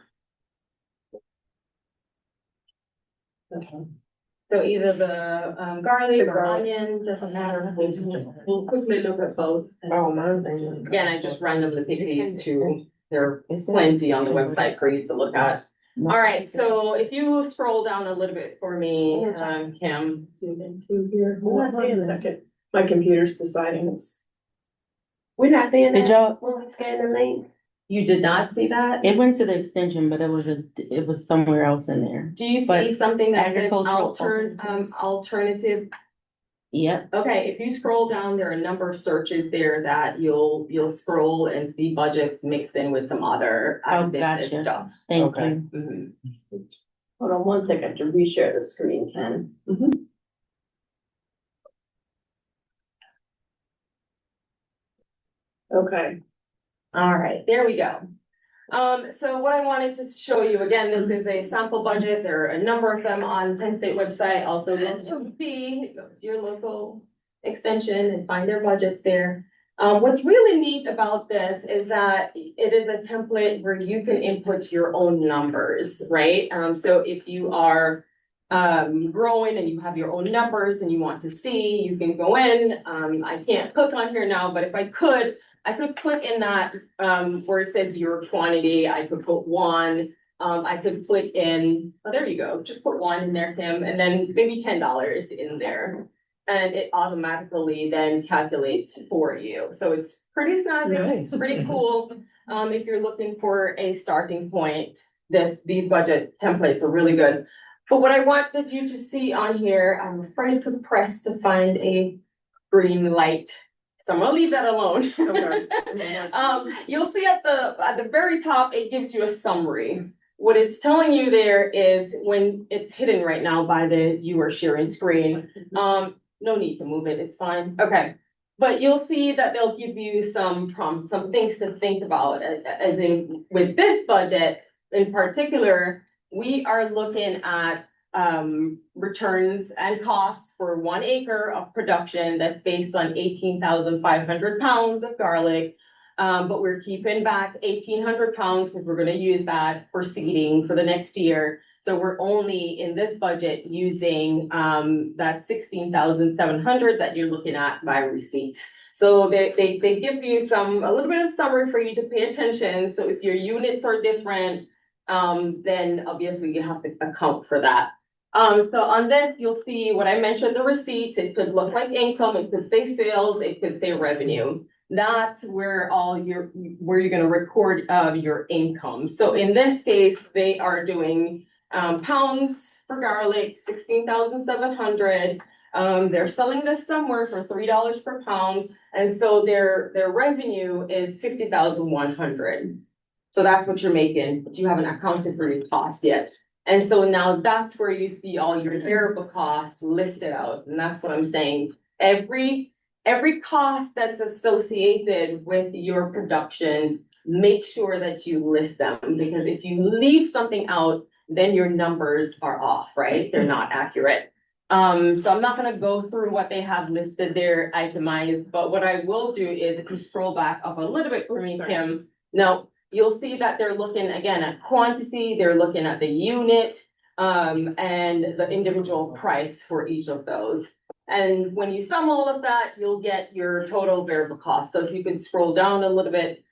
So either the garlic or onion, doesn't matter. We'll quickly look at both. Oh, my thing. Again, I just randomly pick these two. There are plenty on the website for you to look at. All right, so if you scroll down a little bit for me, Kim. Zoom into here. Hold on a second. My computer's deciding it's We're not seeing Did that y'all, when we scan the link. You did not see that? it went to the extension, but it was somewhere else in there. Do you see But something that says agricultural alternative? Yep, Okay, if you scroll down, there are a number of searches there that you'll scroll and see budgets mixed in with some other Oh, business gotcha. stuff. thank Okay. you. Mhm. Hold on one second to reshare the screen, Ken. Okay. All right, there we go. So what I wanted to show you, again, this is a sample budget. There are a number of them on Penn State website. Also, go to your local extension and find their budgets there. What's really neat about this is that it is a template where you can input your own numbers, right? So if you are growing and you have your own numbers and you want to see, you can go in. I can't click on here now, but if I could click in that where it says your quantity. I could put one. I could click in, oh, there you go. Just put one in there, Kim, and then maybe $10 in there. And it automatically then calculates for you. So it's pretty snazzy, Nice. pretty cool. If you're looking for a starting point, these budget templates are really good. But what I wanted you to see on here, I'm afraid to press to find a green light. So I'm gonna leave that alone. You'll see at the very top, it gives you a summary. What it's telling you there is when it's hidden right now by the you are sharing screen. No need to move it, it's fine. Okay. But you'll see that they'll give you some prompts, some things to think about, as in with this budget in particular, we are looking at returns and costs for 1 acre of production that's based on 18,500 pounds of garlic. But we're keeping back 1,800 pounds because we're gonna use that for seeding for the next year. So we're only in this budget using that 16,700 that you're looking at by receipts. So they give you a little bit of summary for you to pay attention. So if your units are different, then obviously you have to account for that. So on this, you'll see what I mentioned, the receipts. It could look like income, it could say sales, it could say revenue. That's where you're gonna record your income. So in this case, they are doing pounds for garlic, 16,700. They're selling this somewhere for $3 per pound. And so their revenue is 50,100. So that's what you're making, but you haven't accounted for your cost yet. And so now that's where you see all your variable costs listed out. And that's what I'm saying. Every cost that's associated with your production, make sure that you list them. Because if you leave something out, then your numbers are off, right? They're not accurate. So I'm not gonna go through what they have listed there itemized, but what I will do is if you scroll back up a little bit for me, Kim. Now, you'll see that they're looking again at quantity, they're looking at the unit, and the individual price for each of those. And when you sum all of that, you'll get your total variable cost. So if you could scroll down a little bit,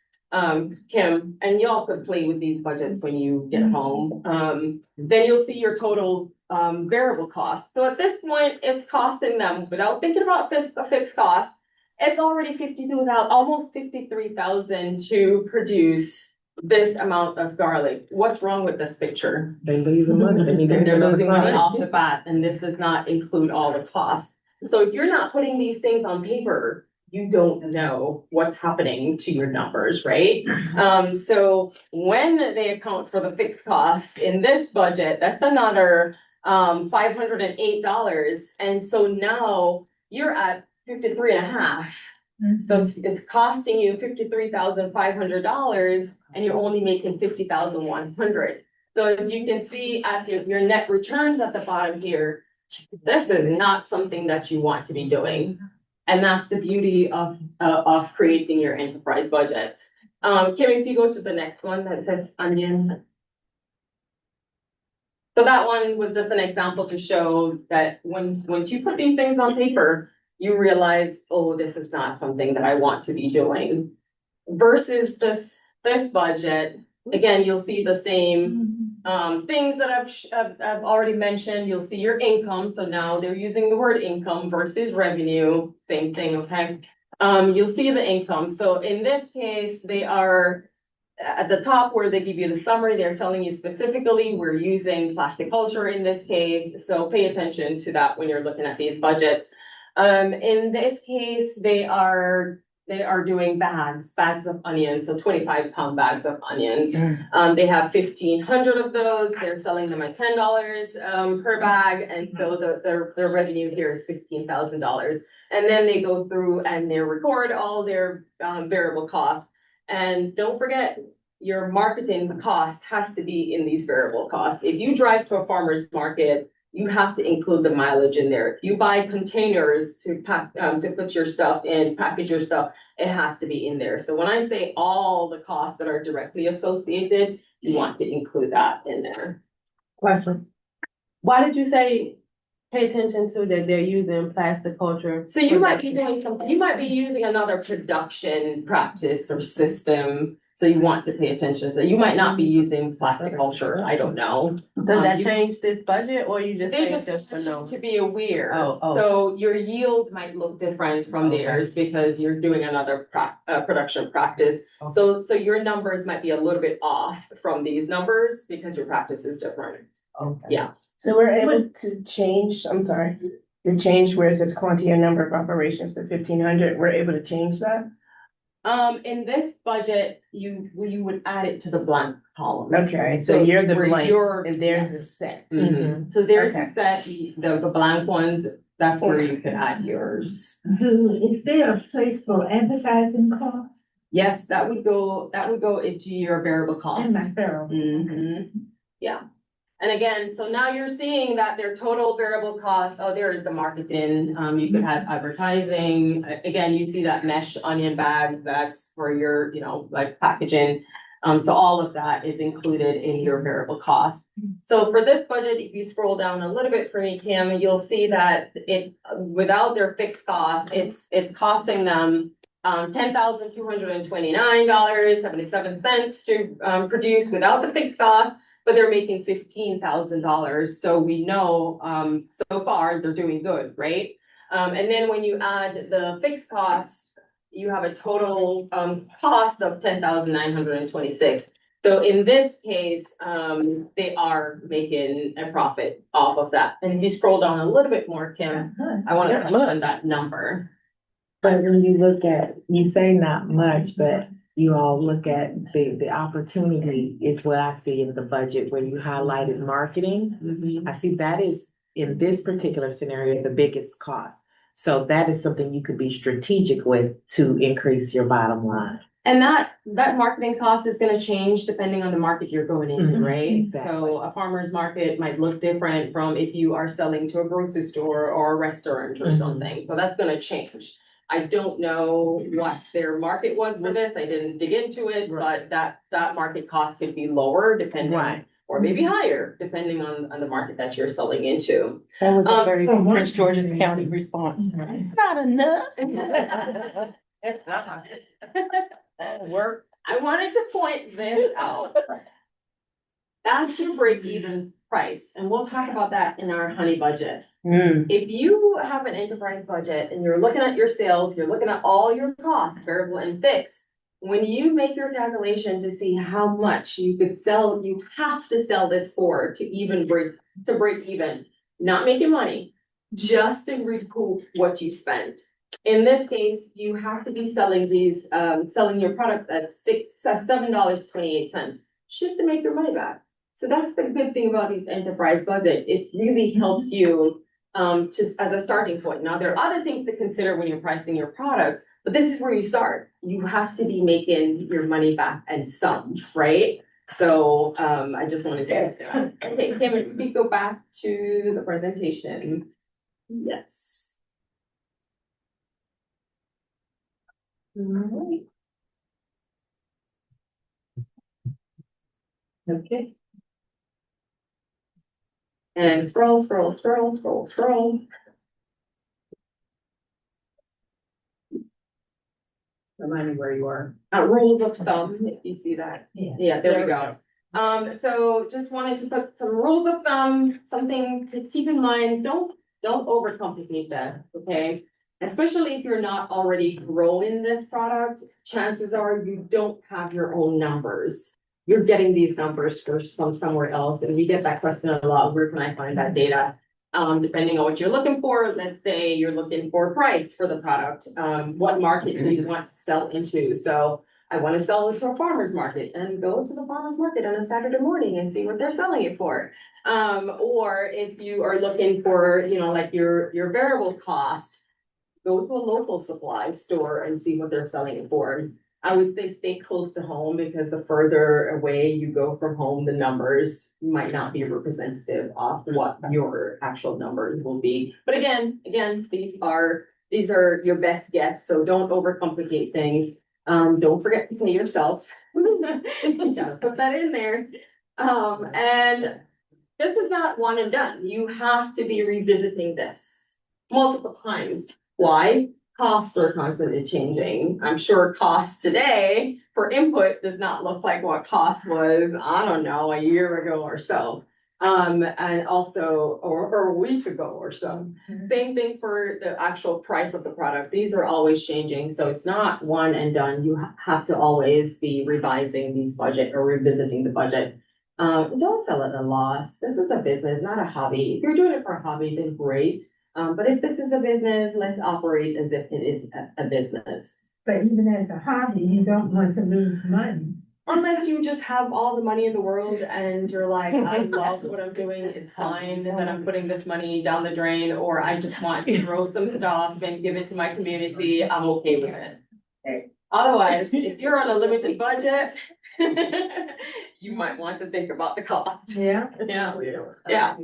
Kim, and y'all could play with these budgets when you get home. Then you'll see your total variable cost. So at this point, it's costing them, without thinking about a fixed cost, it's already 52,000, almost 53,000 to produce this amount of garlic. What's wrong with this picture? They losing money. They need to They're losing money sign. off the bat, and this does not include all the costs. So if you're not putting these things on paper, you don't know what's happening to your numbers, right? So when they account for the fixed cost in this budget, that's another $508. And so now you're at 53 and a half. So it's costing you $53,500 and you're only making 50,100. So as you can see at your net returns at the bottom here, this is not something that you want to be doing. And that's the beauty of creating your enterprise budget. Kim, if you go to the next one that says onion. So that one was just an example to show that once you put these things on paper, you realize, oh, this is not something that I want to be doing. Versus this budget, again, you'll see the same things that I've already mentioned. You'll see your income. So now they're using the word income versus revenue, same thing, okay? you'll see the income. So in this case, they are at the top where they give you the summary, they're telling you specifically, we're using plastic culture in this case. So pay attention to that when you're looking at these budgets. In this case, they are doing bags of onions, so 25-pound bags of onions. They have 1,500 of those. They're selling them at $10 per bag, and so their revenue here is $15,000. And then they go through and they record all their variable costs. And don't forget, your marketing cost has to be in these variable costs. If you drive to a farmer's market, you have to include the mileage in there. If you buy containers to pack, to put your stuff in, package your stuff, it has to be in there. So when I say all the costs that are directly associated, you want to include that in there. Question. Why did you say pay attention to that they're using plastic culture? So you might be doing something, you might be using another production practice or system. So you want to pay attention. So you might not be using plastic culture. I don't know. Does that change this budget or you just They say just just for want no? you to be aware. Oh. So your yield might look different from theirs because you're doing another production practice. So your numbers might be a little bit off from these numbers because your practice is different. Okay. Yeah. So we're able to change, I'm sorry, to change where it says quantity or number of operations to 1,500, we're able to change that? In this budget, you would add it to the blank column. Okay, so you're the where blank you're- and theirs yes. is set. Mhm. So there's Okay. is that, the blank ones, that's where you could add yours. Is there a place for advertising costs? Yes, that would go into your variable cost. In my barrel. Mhm. Yeah. And again, so now you're seeing that their total variable cost, oh, there is the marketing, you could have advertising. Again, you see that mesh onion bag, that's for your, like packaging. So all of that is included in your variable cost. So for this budget, if you scroll down a little bit for me, Kim, you'll see that it, without their fixed cost, it's costing them $10,229.77 to produce without the fixed cost, but they're making $15,000. So we know so far they're doing good, right? And then when you add the fixed cost, you have a total cost of $10,926. So in this case, they are making a profit off of that. And if you scroll down a little bit more, Kim, I want to touch on that number. But when you look at, you say not much, but you all look at the opportunity is what I see in the budget where you highlighted marketing. I see that is in this particular scenario, the biggest cost. So that is something you could be strategic with to increase your bottom line. And that marketing cost is gonna change depending on the market you're going into, right? Exactly. So a farmer's market might look different from if you are selling to a grocery store or a restaurant or something. So that's gonna change. I don't know what their market was for this. I didn't dig into it, but that market cost could be lower depending, or maybe higher, depending on the market that you're selling into. That was a very Prince George's County response. Not enough. It's not. Work. I wanted to point this out. That's your break-even price, and we'll talk about that in our honey budget. If you have an enterprise budget and you're looking at your sales, you're looking at all your costs, variable and fixed. When you make your calculation to see how much you could sell, you have to sell this for to break even, not making money, just to recoup what you spent. In this case, you have to be selling these, selling your product at $7.28, just to make your money back. So that's the good thing about these enterprise budget. It really helps you just as a starting point. Now, there are other things to consider when you're pricing your product, but this is where you start. You have to be making your money back and some, right? So I just wanted to add that. Okay, Kim, if we go back to the presentation. Yes. All right. Okay. And scroll. Remind me where you are. Rules of thumb, if you see that. Yeah, there we go. So just wanted to put some rules of thumb, something to keep in mind. Don't overcomplicate that, okay? especially if you're not already growing this product, chances are you don't have your own numbers. You're getting these numbers first from somewhere else, and we get that question a lot, where can I find that data? Depending on what you're looking for, let's say you're looking for price for the product, what market do you want to sell into? So I want to sell it to a farmer's market, and go to the farmer's market on a Saturday morning and see what they're selling it for. Or if you are looking for, you know, like your variable cost, go to a local supply store and see what they're selling it for. I would say stay close to home, because the further away you go from home, the numbers might not be representative of what your actual numbers will be. But again, these are your best guess, so don't overcomplicate things. Don't forget to pay yourself. You gotta put that in there. And this is not one and done. You have to be revisiting this multiple times. Why? Costs are constantly changing. I'm sure cost today for input does not look like what cost was, I don't know, a year ago or so. And also, or a week ago or so. Same thing for the actual price of the product. These are always changing, so it's not one and done. You have to always be revising these budget or revisiting the budget. Don't sell at a loss. This is a business, not a hobby. If you're doing it for a hobby, then great. But if this is a business, let's operate as if it is a business. But even as a hobby, you don't want to lose money. Unless you just have all the money in the world and you're like, I love what I'm doing, it's fine that I'm putting this money down the drain, or I just want to grow some stuff and give it to my community, I'm okay with it. Otherwise, if you're on a limited budget, you might want to think about the cost. Yeah. Yeah.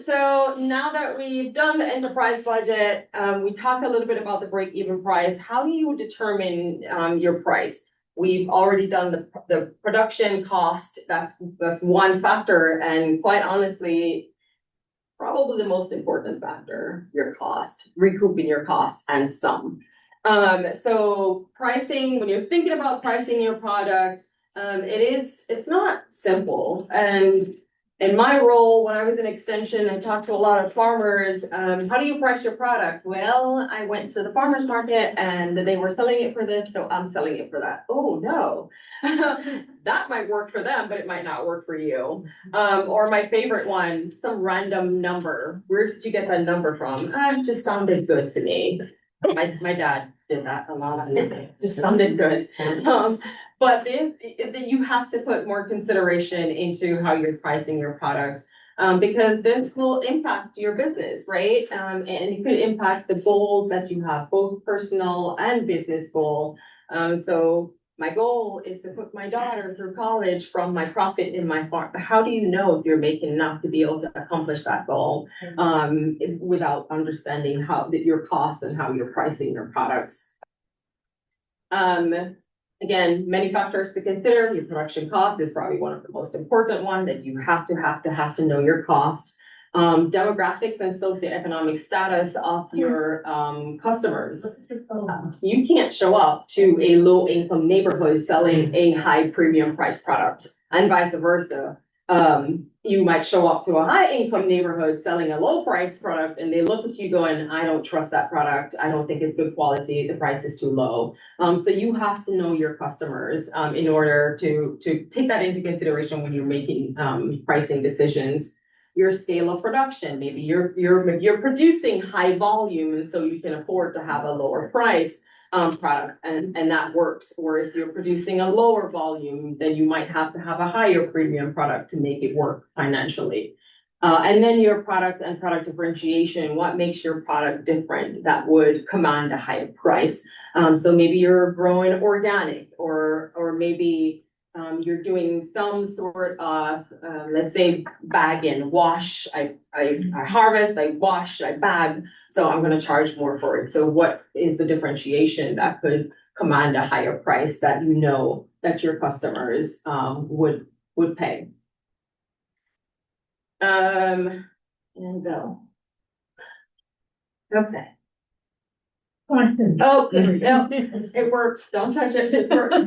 So now that we've done the enterprise budget, we talked a little bit about the break-even price. How do you determine your price? We've already done the production cost. That's one factor, and quite honestly, probably the most important factor, your cost, recouping your costs and some. So pricing, when you're thinking about pricing your product, it's not simple. And in my role, when I was in extension, I talked to a lot of farmers. How do you price your product? Well, I went to the farmer's market and they were selling it for this, so I'm selling it for that. Oh, no. That might work for them, but it might not work for you. Or my favorite one, some random number. Where did you get that number from? It just sounded good to me. My dad did that a lot. It just sounded good. But you have to put more consideration into how you're pricing your products, because this will impact your business, right? And it could impact the goals that you have, both personal and business goal. So my goal is to put my daughter through college from my profit in my farm. But how do you know if you're making enough to be able to accomplish that goal, without understanding your costs and how you're pricing your products? Again, many factors to consider. Your production cost is probably one of the most important one, that you have to know your cost. Demographics and socioeconomic status of your customers. You can't show up to a low income neighborhood selling a high premium price product, and vice versa. You might show up to a high income neighborhood selling a low price product, and they look at you going, I don't trust that product. I don't think it's good quality. The price is too low. So you have to know your customers in order to take that into consideration when you're making pricing decisions. Your scale of production, maybe you're producing high volume, and so you can afford to have a lower price product, and that works. Or if you're producing a lower volume, then you might have to have a higher premium product to make it work financially. And then your product and product differentiation, what makes your product different that would command a higher price? So maybe you're growing organic, or maybe you're doing some sort of, let's say, bag and wash. I harvest, I wash, I bag, so I'm going to charge more for it. So what is the differentiation that could command a higher price that you know that your customers would pay? And go. Okay. Quantum. Oh, no, it works. Don't touch it. It works.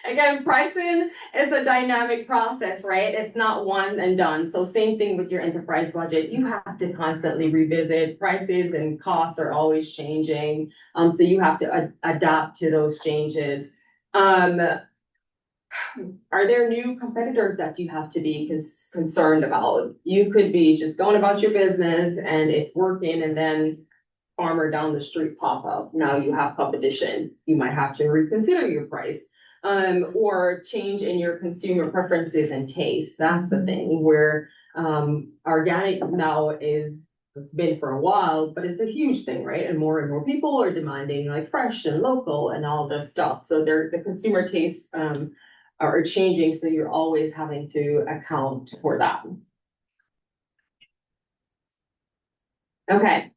Again, pricing is a dynamic process, right? It's not one and done. So same thing with your enterprise budget. You have to constantly revisit prices and costs are always changing. So you have to adapt to those changes. Are there new competitors that you have to be concerned about? You could be just going about your business and it's working and then farmer down the street pop up. Now you have competition. You might have to reconsider your price. Or change in your consumer preferences and tastes. That's a thing where organic now it's been for a while, but it's a huge thing, right? And more people are demanding like fresh and local and all this stuff. So the consumer tastes are changing. So you're always having to account for that. Okay.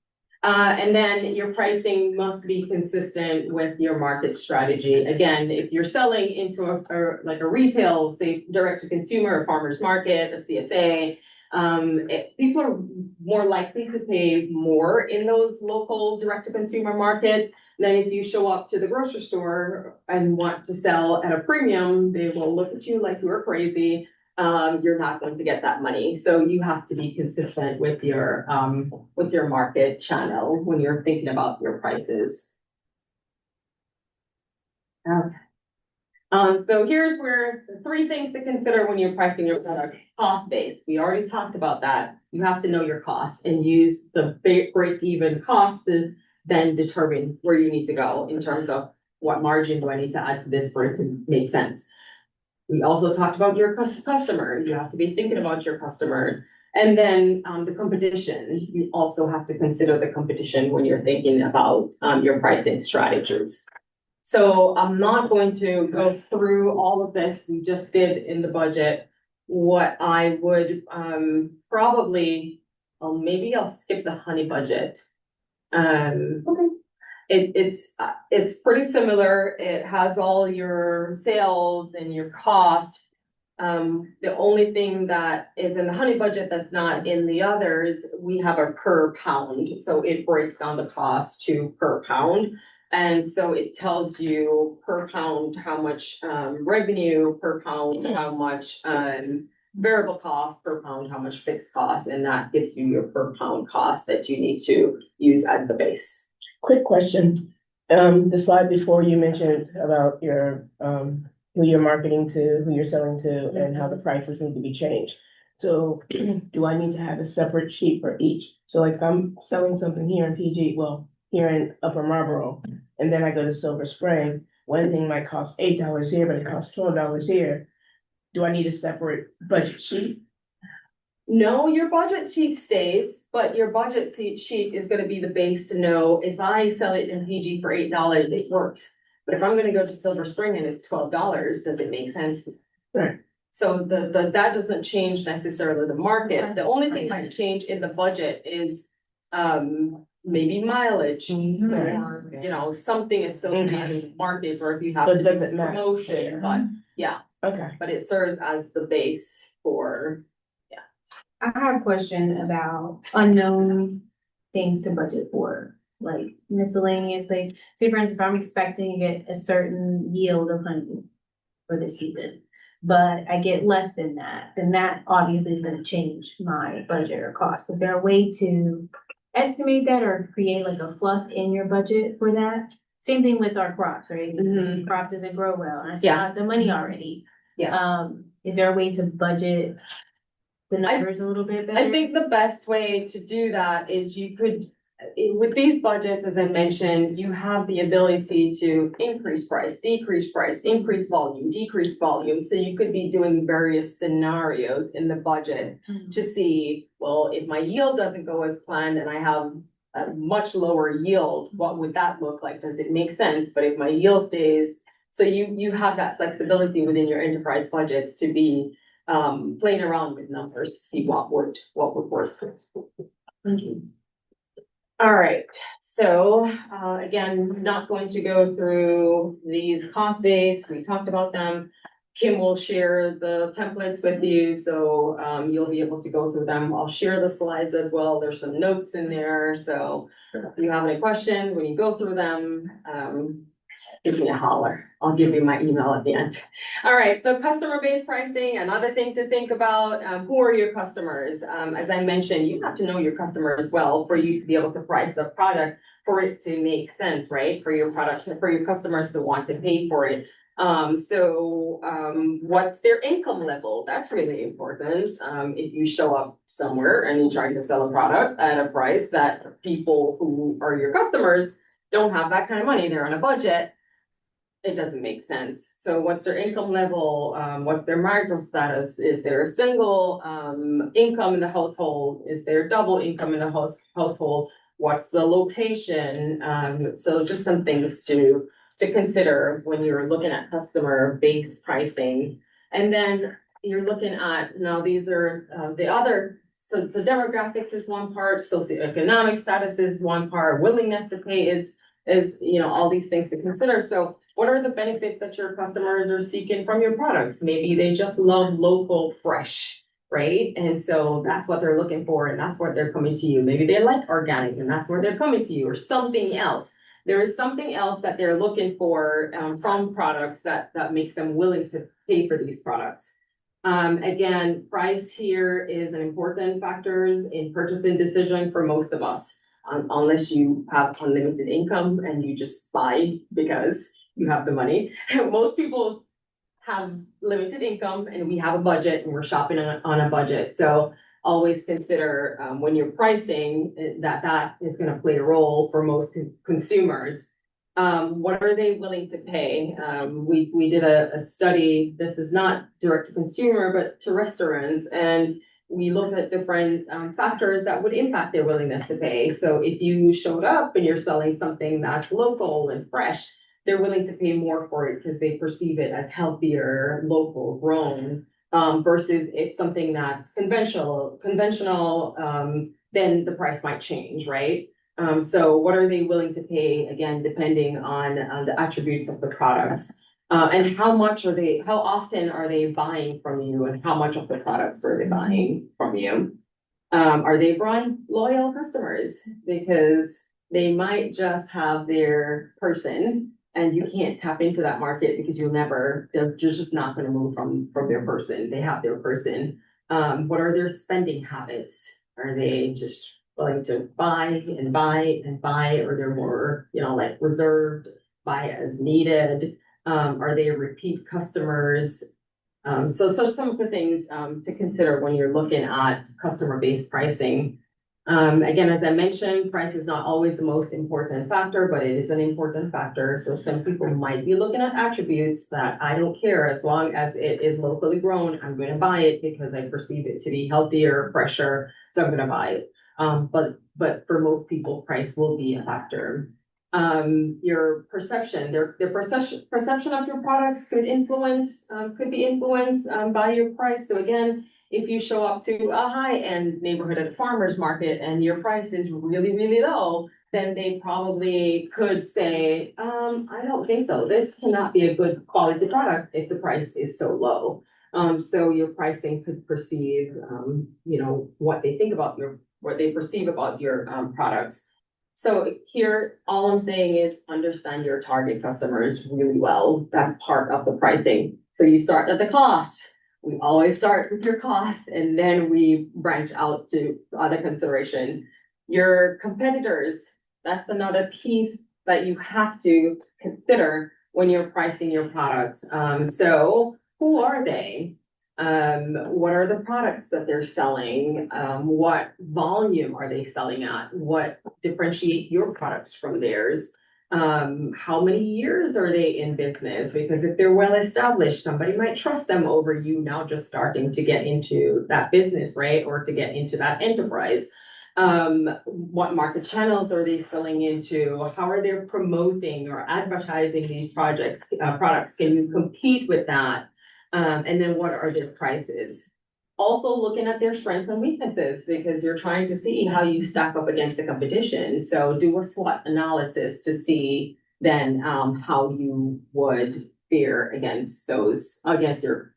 And then your pricing must be consistent with your market strategy. Again, if you're selling into a retail, say direct to consumer, a farmer's market, a CSA, people are more likely to pay more in those local direct to consumer markets than if you show up to the grocery store and want to sell at a premium. They will look at you like you are crazy. You're not going to get that money. So you have to be consistent with your market channel when you're thinking about your prices. Okay. So here's where the 3 things to consider when you're pricing your product. Cost base. We already talked about that. You have to know your cost and use the break-even cost to then determine where you need to go in terms of what margin do I need to add to this for it to make sense. We also talked about your customer. You have to be thinking about your customer. And then the competition. You also have to consider the competition when you're thinking about your pricing strategies. So I'm not going to go through all of this. We just did in the budget. What I would probably, maybe I'll skip the honey budget. Okay. It's pretty similar. It has all your sales and your cost. The only thing that is in the honey budget that's not in the others, we have a per pound. So it breaks down the cost to per pound. And so it tells you per pound how much revenue, per pound how much variable cost, per pound how much fixed cost, and that gives you your per pound cost that you need to use as the base. Quick question. The slide before you mentioned about your, who you're marketing to, who you're selling to, and how the prices need to be changed. So do I need to have a separate sheet for each? So like if I'm selling something here in PG, well, here in Upper Marlboro, and then I go to Silver Spring, one thing might cost $8 here, but it costs $12 here. Do I need a separate budget sheet? No, your budget sheet stays, but your budget sheet is gonna be the base to know if I sell it in PG for $8, it works. But if I'm gonna go to Silver Spring and it's $12, does it make sense? Right. So that doesn't change necessarily the market. The only thing that change in the budget is maybe mileage or, something associated with markets, or if you have But to it do doesn't matter. promotion, but yeah, Okay. but it serves as the base for. I have a question about unknown things to budget for, like miscellaneous things. Say for instance, if I'm expecting to get a certain yield of honey for this season, but I get less than that, then that obviously is gonna change my budget or cost. Is there a way to estimate that or create like a fluff in your budget for that? Same thing with our crops, right? Mhm. Crop doesn't grow well, and I still have the money already. Yeah. Is there a way to budget the numbers a little bit better? I think the best way to do that is you could, with these budgets, as I mentioned, you have the ability to increase price, increase volume, decrease volume. So you could be doing various scenarios in the budget to see, well, if my yield doesn't go as planned and I have a much lower yield, what would that look like? Does it make sense? But if my yield stays, so you have that flexibility within your enterprise budgets to be playing around with numbers to see what would work. All right, so again, not going to go through these cost base. We talked about them. Kim will share the templates with you, so you'll be able to go through them. I'll share the slides as well. There's some notes in there, so if you have any questions when you go through them, give me a holler. I'll give you my email at the end. All right, so customer-based pricing, another thing to think about, who are your customers? As I mentioned, you have to know your customers well for you to be able to price the product for it to make sense, right? For your product, for your customers to want to pay for it. What's their income level? That's really important. If you show up somewhere and you're trying to sell a product at a price that people who are your customers don't have that kind of money, they're on a budget, it doesn't make sense. So what's their income level? What's their marital status? Is there a single income in the household? Is there double income in the household? What's the location? So just some things to consider when you're looking at customer-based pricing. And then you're looking at, now these are the other, so demographics is one part, socioeconomic status is one part, willingness to pay is, all these things to consider. So what are the benefits that your customers are seeking from your products? Maybe they just love local fresh, right? And so that's what they're looking for, and that's what they're coming to you. Maybe they like organic, and that's where they're coming to you, or something else. There is something else that they're looking for from products that makes them willing to pay for these products. Again, price here is an important factor in purchasing decision for most of us, unless you have unlimited income and you just buy because you have the money. Most people have limited income and we have a budget and we're shopping on a budget. So always consider when you're pricing that is going to play a role for most consumers. What are they willing to pay? We did a study. This is not direct to consumer, but to restaurants, and we looked at different factors that would impact their willingness to pay. So if you showed up and you're selling something that's local and fresh, they're willing to pay more for it because they perceive it as healthier, local, grown. Versus if something that's conventional, then the price might change, right? So what are they willing to pay? Again, depending on the attributes of the products. And how often are they buying from you, and how much of the products are they buying from you? Are they loyal customers? Because they might just have their person, and you can't tap into that market because they're just not going to move from their person. They have their person. What are their spending habits? Are they just willing to buy and buy and buy, or they're more, like reserved, buy as needed? Are they repeat customers? So some of the things to consider when you're looking at customer-based pricing. Again, as I mentioned, price is not always the most important factor, but it is an important factor. So some people might be looking at attributes that I don't care, as long as it is locally grown, I'm going to buy it because I perceive it to be healthier, fresher, so I'm going to buy it. But for most people, price will be a factor. Your perception, their perception of your products could be influenced by your price. So again, if you show up to a high-end neighborhood at a farmer's market and your price is really, really low, then they probably could say, I don't think so. This cannot be a good quality product if the price is so low. So your pricing could perceive, what they perceive about your products. So here, all I'm saying is understand your target customers really well. That's part of the pricing. So you start at the cost. We always start with your cost, and then we branch out to other consideration. Your competitors, that's another piece that you have to consider when you're pricing your products. So who are they? What are the products that they're selling? What volume are they selling at? What differentiate your products from theirs? How many years are they in business? Because if they're well established, somebody might trust them over you now just starting to get into that business, right? Or to get into that enterprise. What market channels are they selling into? How are they promoting or advertising these products? Can you compete with that? And then what are their prices? Also looking at their strengths and weaknesses, because you're trying to see how you stack up against the competition. So do a SWOT analysis to see then how you would fair against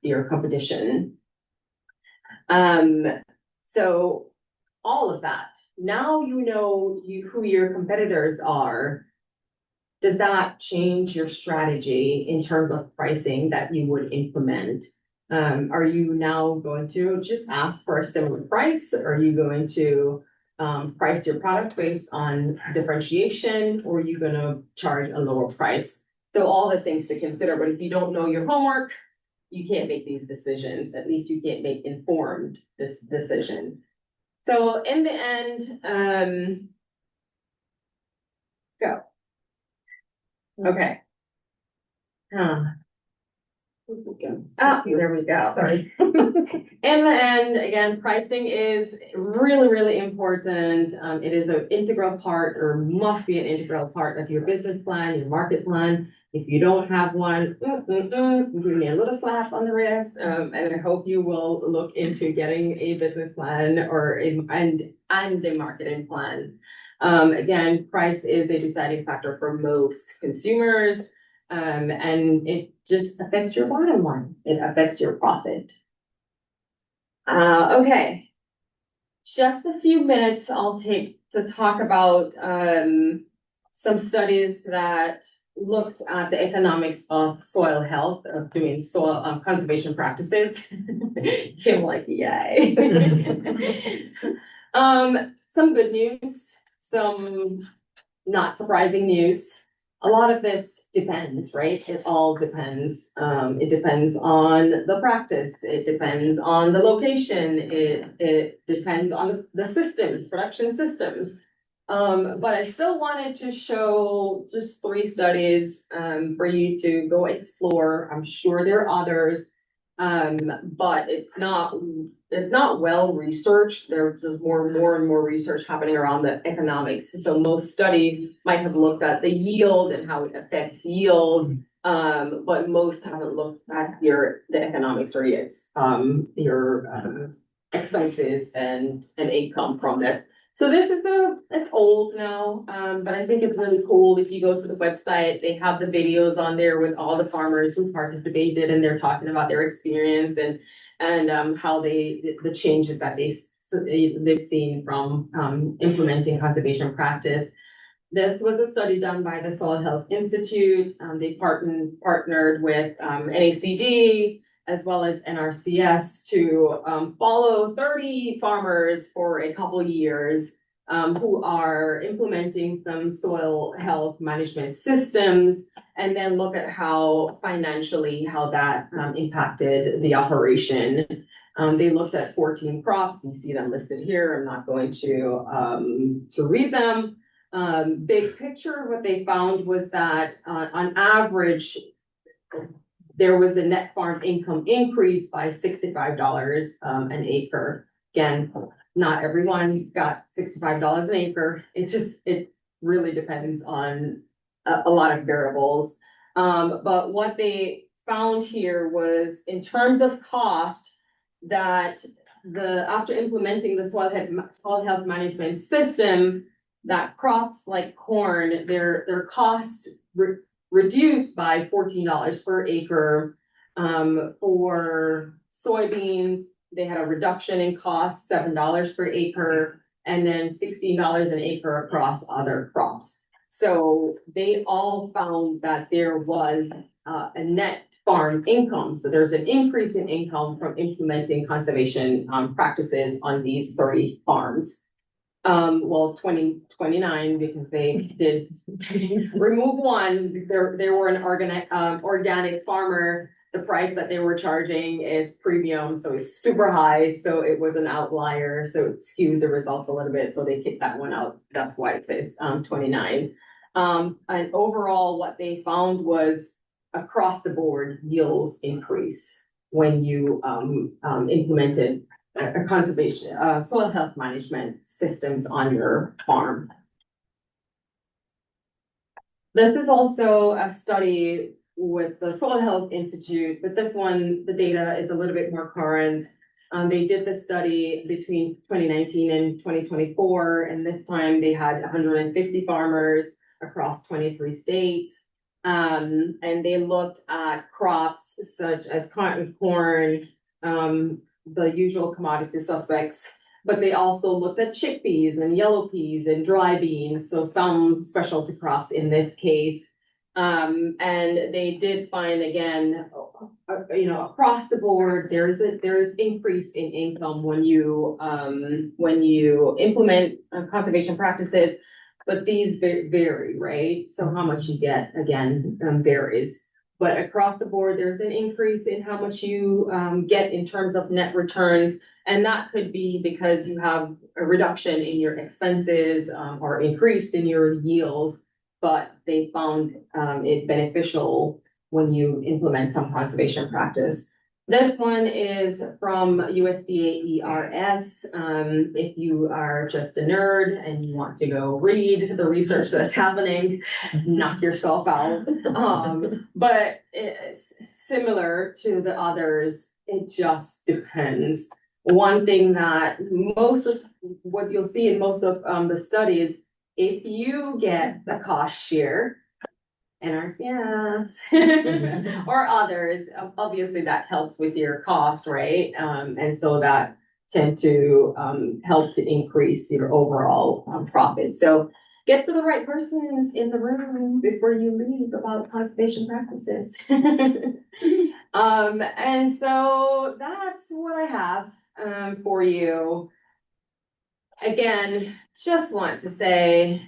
your competition. So all of that, now you know who your competitors are. Does that change your strategy in terms of pricing that you would implement? Are you now going to just ask for a similar price? Are you going to price your product based on differentiation, or are you gonna charge a lower price? So all the things to consider, but if you don't know your homework, you can't make these decisions. At least you can't make informed this decision. So in the end, go. Okay. There we go. Sorry. In the end, again, pricing is really, really important. It is an integral part, or must be an integral part of your business plan, your market plan. If you don't have one, give me a little slap on the wrist. And I hope you will look into getting a business plan or a marketing plan. Again, price is a deciding factor for most consumers. And it just affects your bottom line. It affects your profit. Okay. Just a few minutes I'll take to talk about some studies that looks at the economics of soil health, of doing soil conservation practices. Kim like, yay. Some good news, some not surprising news. A lot of this depends, right? It all depends. It depends on the practice. It depends on the location. It depends on the systems, production systems. But I still wanted to show just 3 studies for you to go explore. I'm sure there are others, but it's not well researched. There's more and more research happening around the economics. So most studies might have looked at the yield and how it affects yield, but most haven't looked at the economics or your expenses and income from this. So this is it's old now, but I think it's really cool. If you go to the website, they have the videos on there with all the farmers who participated, and they're talking about their experience and how the changes that they've seen from implementing conservation practice. This was a study done by the Soil Health Institute. They partnered with NACD as well as NRCS to follow 30 farmers for a couple years who are implementing some soil health management systems, and then look at how financially how that impacted the operation. They looked at 14 crops. You see them listed here. I'm not going to read them. Big picture, what they found was that on average, there was a net farm income increase by $65 an acre. Again, not everyone got $65 an acre. It really depends on a lot of variables. But what they found here was, in terms of cost, that after implementing the soil health management system, that crops like corn, their cost reduced by $14 per acre. For soybeans, they had a reduction in cost, $7 per acre, and then $16 an acre across other crops. So they all found that there was a net farm income. So there's an increase in income from implementing conservation practices on these 30 farms. 29, because they did remove one. There were an organic farmer. The price that they were charging is premium, so it's super high. So it was an outlier. So it skewed the results a little bit. So they kicked that one out. That's why it says 29. And overall, what they found was across the board yields increase when you implemented a conservation, soil health management systems on your farm. This is also a study with the Soil Health Institute, but this one, the data is a little bit more current. They did this study between 2019 and 2024, and this time they had 150 farmers across 23 states. And they looked at crops such as cotton, corn, the usual commodity suspects. But they also looked at chickpeas and yellow peas and dry beans, so some specialty crops in this case. And they did find again, across the board, there's increase in income when you implement conservation practices. But these vary, right? So how much you get again varies. But across the board, there's an increase in how much you get in terms of net returns. And that could be because you have a reduction in your expenses or increase in your yields, but they found it beneficial when you implement some conservation practice. This one is from USDA ERS. If you are just a nerd and you want to go read the research that's happening, knock yourself out. But it's similar to the others. It just depends. One thing that most of what you'll see in most of the studies, if you get the cost share, NRCS or others, obviously that helps with your cost, right? And so that tend to help to increase your overall profit. So get to the right persons in the room before you leave about conservation practices. And so that's what I have for you. Again, just want to say,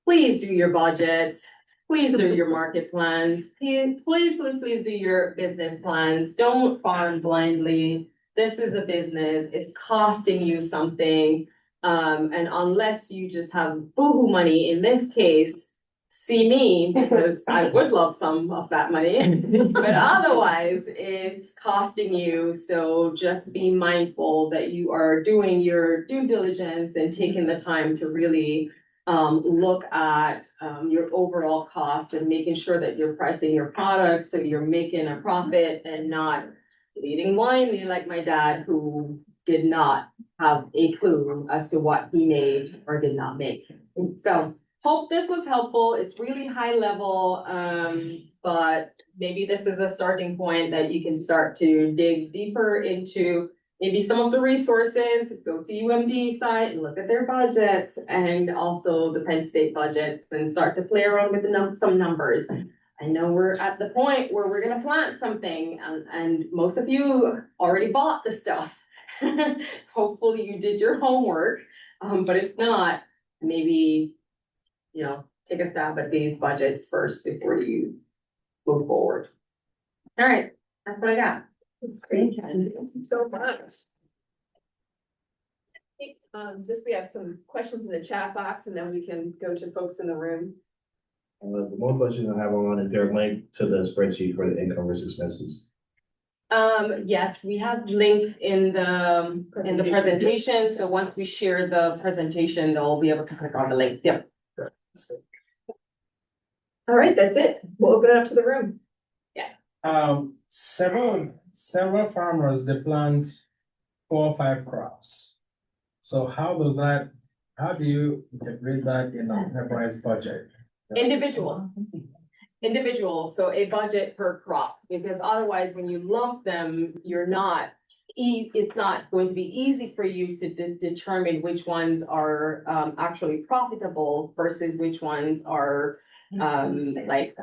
please do your budgets. Please do your market plans. Please do your business plans. Don't farm blindly. This is a business. It's costing you something. And unless you just have boohoo money, in this case, see me, because I would love some of that money. But otherwise, it's costing you. So just be mindful that you are doing your due diligence and taking the time to really look at your overall cost and making sure that you're pricing your products so you're making a profit and not bleeding blindly like my dad, who did not have a clue as to what he made or did not make. So hope this was helpful. It's really high level, but maybe this is a starting point that you can start to dig deeper into. Maybe some of the resources, go to UMD site and look at their budgets, and also the Penn State budgets, and start to play around with some numbers. I know we're at the point where we're gonna plant something, and most of you already bought the stuff. Hopefully you did your homework, but if not, maybe, take a stab at these budgets first before you move forward. All right, that's what I got. That's great, Jen. Thank you so much. We have some questions in the chat box, and then we can go to folks in the room. The one question I have on, is there a link to the spreadsheet for the income versus expenses? Yes, we have links in the presentation. So once we share the presentation, they'll be able to click on the links. Yep. All right, that's it. We'll open it up to the room. Several farmers, they plant 4 or 5 crops. So how do you integrate that in an enterprise budget? Individual, so a budget per crop, because otherwise when you lump them, it's not going to be easy for you to determine which ones are actually profitable versus which ones are like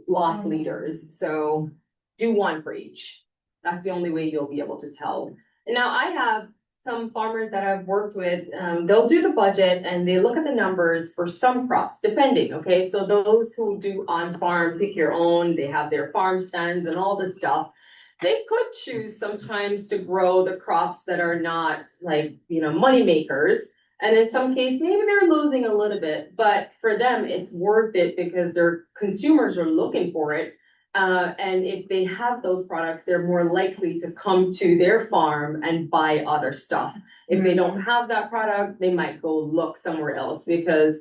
loss leaders. So do one for each. That's the only way you'll be able to tell. And now I have some farmers that I've worked with, they'll do the budget and they look at the numbers for some crops, depending, okay? So those who do on-farm, pick your own, they have their farm stands and all this stuff. They could choose sometimes to grow the crops that are not money makers. And in some cases, maybe they're losing a little bit, but for them, it's worth it because their consumers are looking for it. And if they have those products, they're more likely to come to their farm and buy other stuff. If they don't have that product, they might go look somewhere else because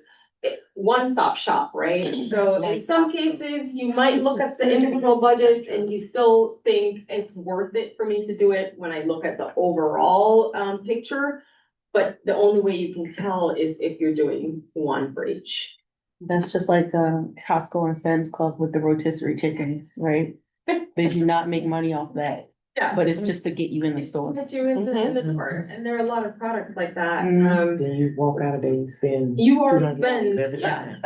one-stop shop, right? So in some cases, you might look at the individual budgets and you still think it's worth it for me to do it when I look at the overall picture. But the only way you can tell is if you're doing one for each. That's just like Costco and Sam's Club with the rotisserie chickens, right? They do not make money off that, Yeah. but it's just to get you in the store. Get you in the door, and there are a lot of products like that. Then you walk out of there, you spend. You already $200 spend, every yeah. time.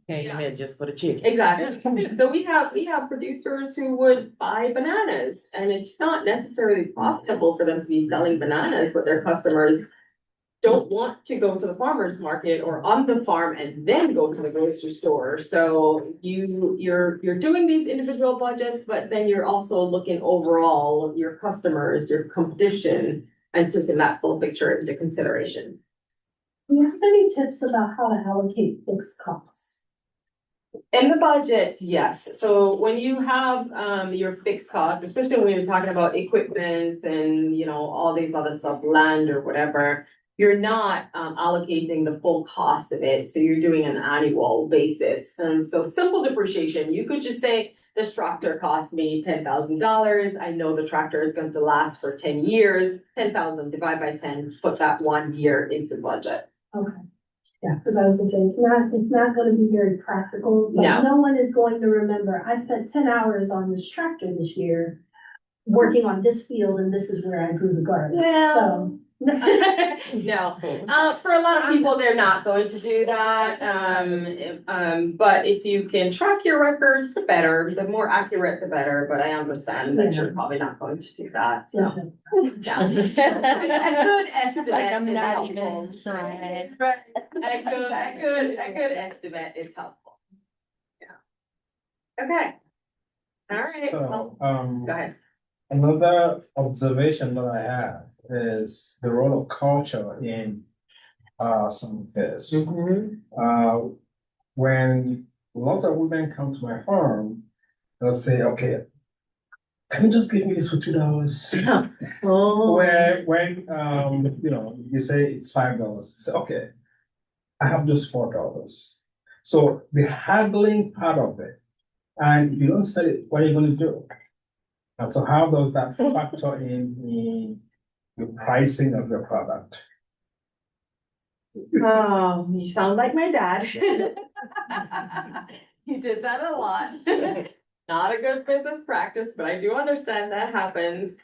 Came Yeah. in just for the chicken. Exactly. So we have producers who would buy bananas, and it's not necessarily profitable for them to be selling bananas, but their customers don't want to go to the farmer's market or on the farm and then go to the grocery store. So you're doing these individual budgets, but then you're also looking overall, your customers, your competition, and taking that full picture into consideration. Do you have any tips about how to allocate fixed costs? In the budget, yes. So when you have your fixed costs, especially when you're talking about equipment and, you know, all these other stuff, land or whatever, you're not allocating the full cost of it. So you're doing an annual basis. So simple depreciation, you could just say, this tractor cost me $10,000. I know the tractor is going to last for 10 years. 10,000 divided by 10, put that 1 year into budget. Okay. Yeah, because I was gonna say, it's not gonna be very practical. Like, No. no one is going to remember, I spent 10 hours on this tractor this year, working on this field, and this is where I grew the garden. Well. So. No, for a lot of people, they're not going to do that. But if you can track your records, the better, the more accurate, the better, but I understand that you're probably not going to do that, so. Yeah. A good estimate Like I'm is not helpful. even trying. A good estimate is helpful. Yeah. Okay. All right, well, So, go ahead. another observation that I have is the role of culture in some of this. When lots of women come to my farm, they'll say, okay, can you just give me this for $2? Oh. When you know, you say it's $5, say, okay, I have just $4. So the haggling part of it, and if you don't sell it, what are you gonna do? And so how does that factor in the pricing of your product? Oh, you sound like my dad. He did that a lot. Not a good business practice, but I do understand that happens.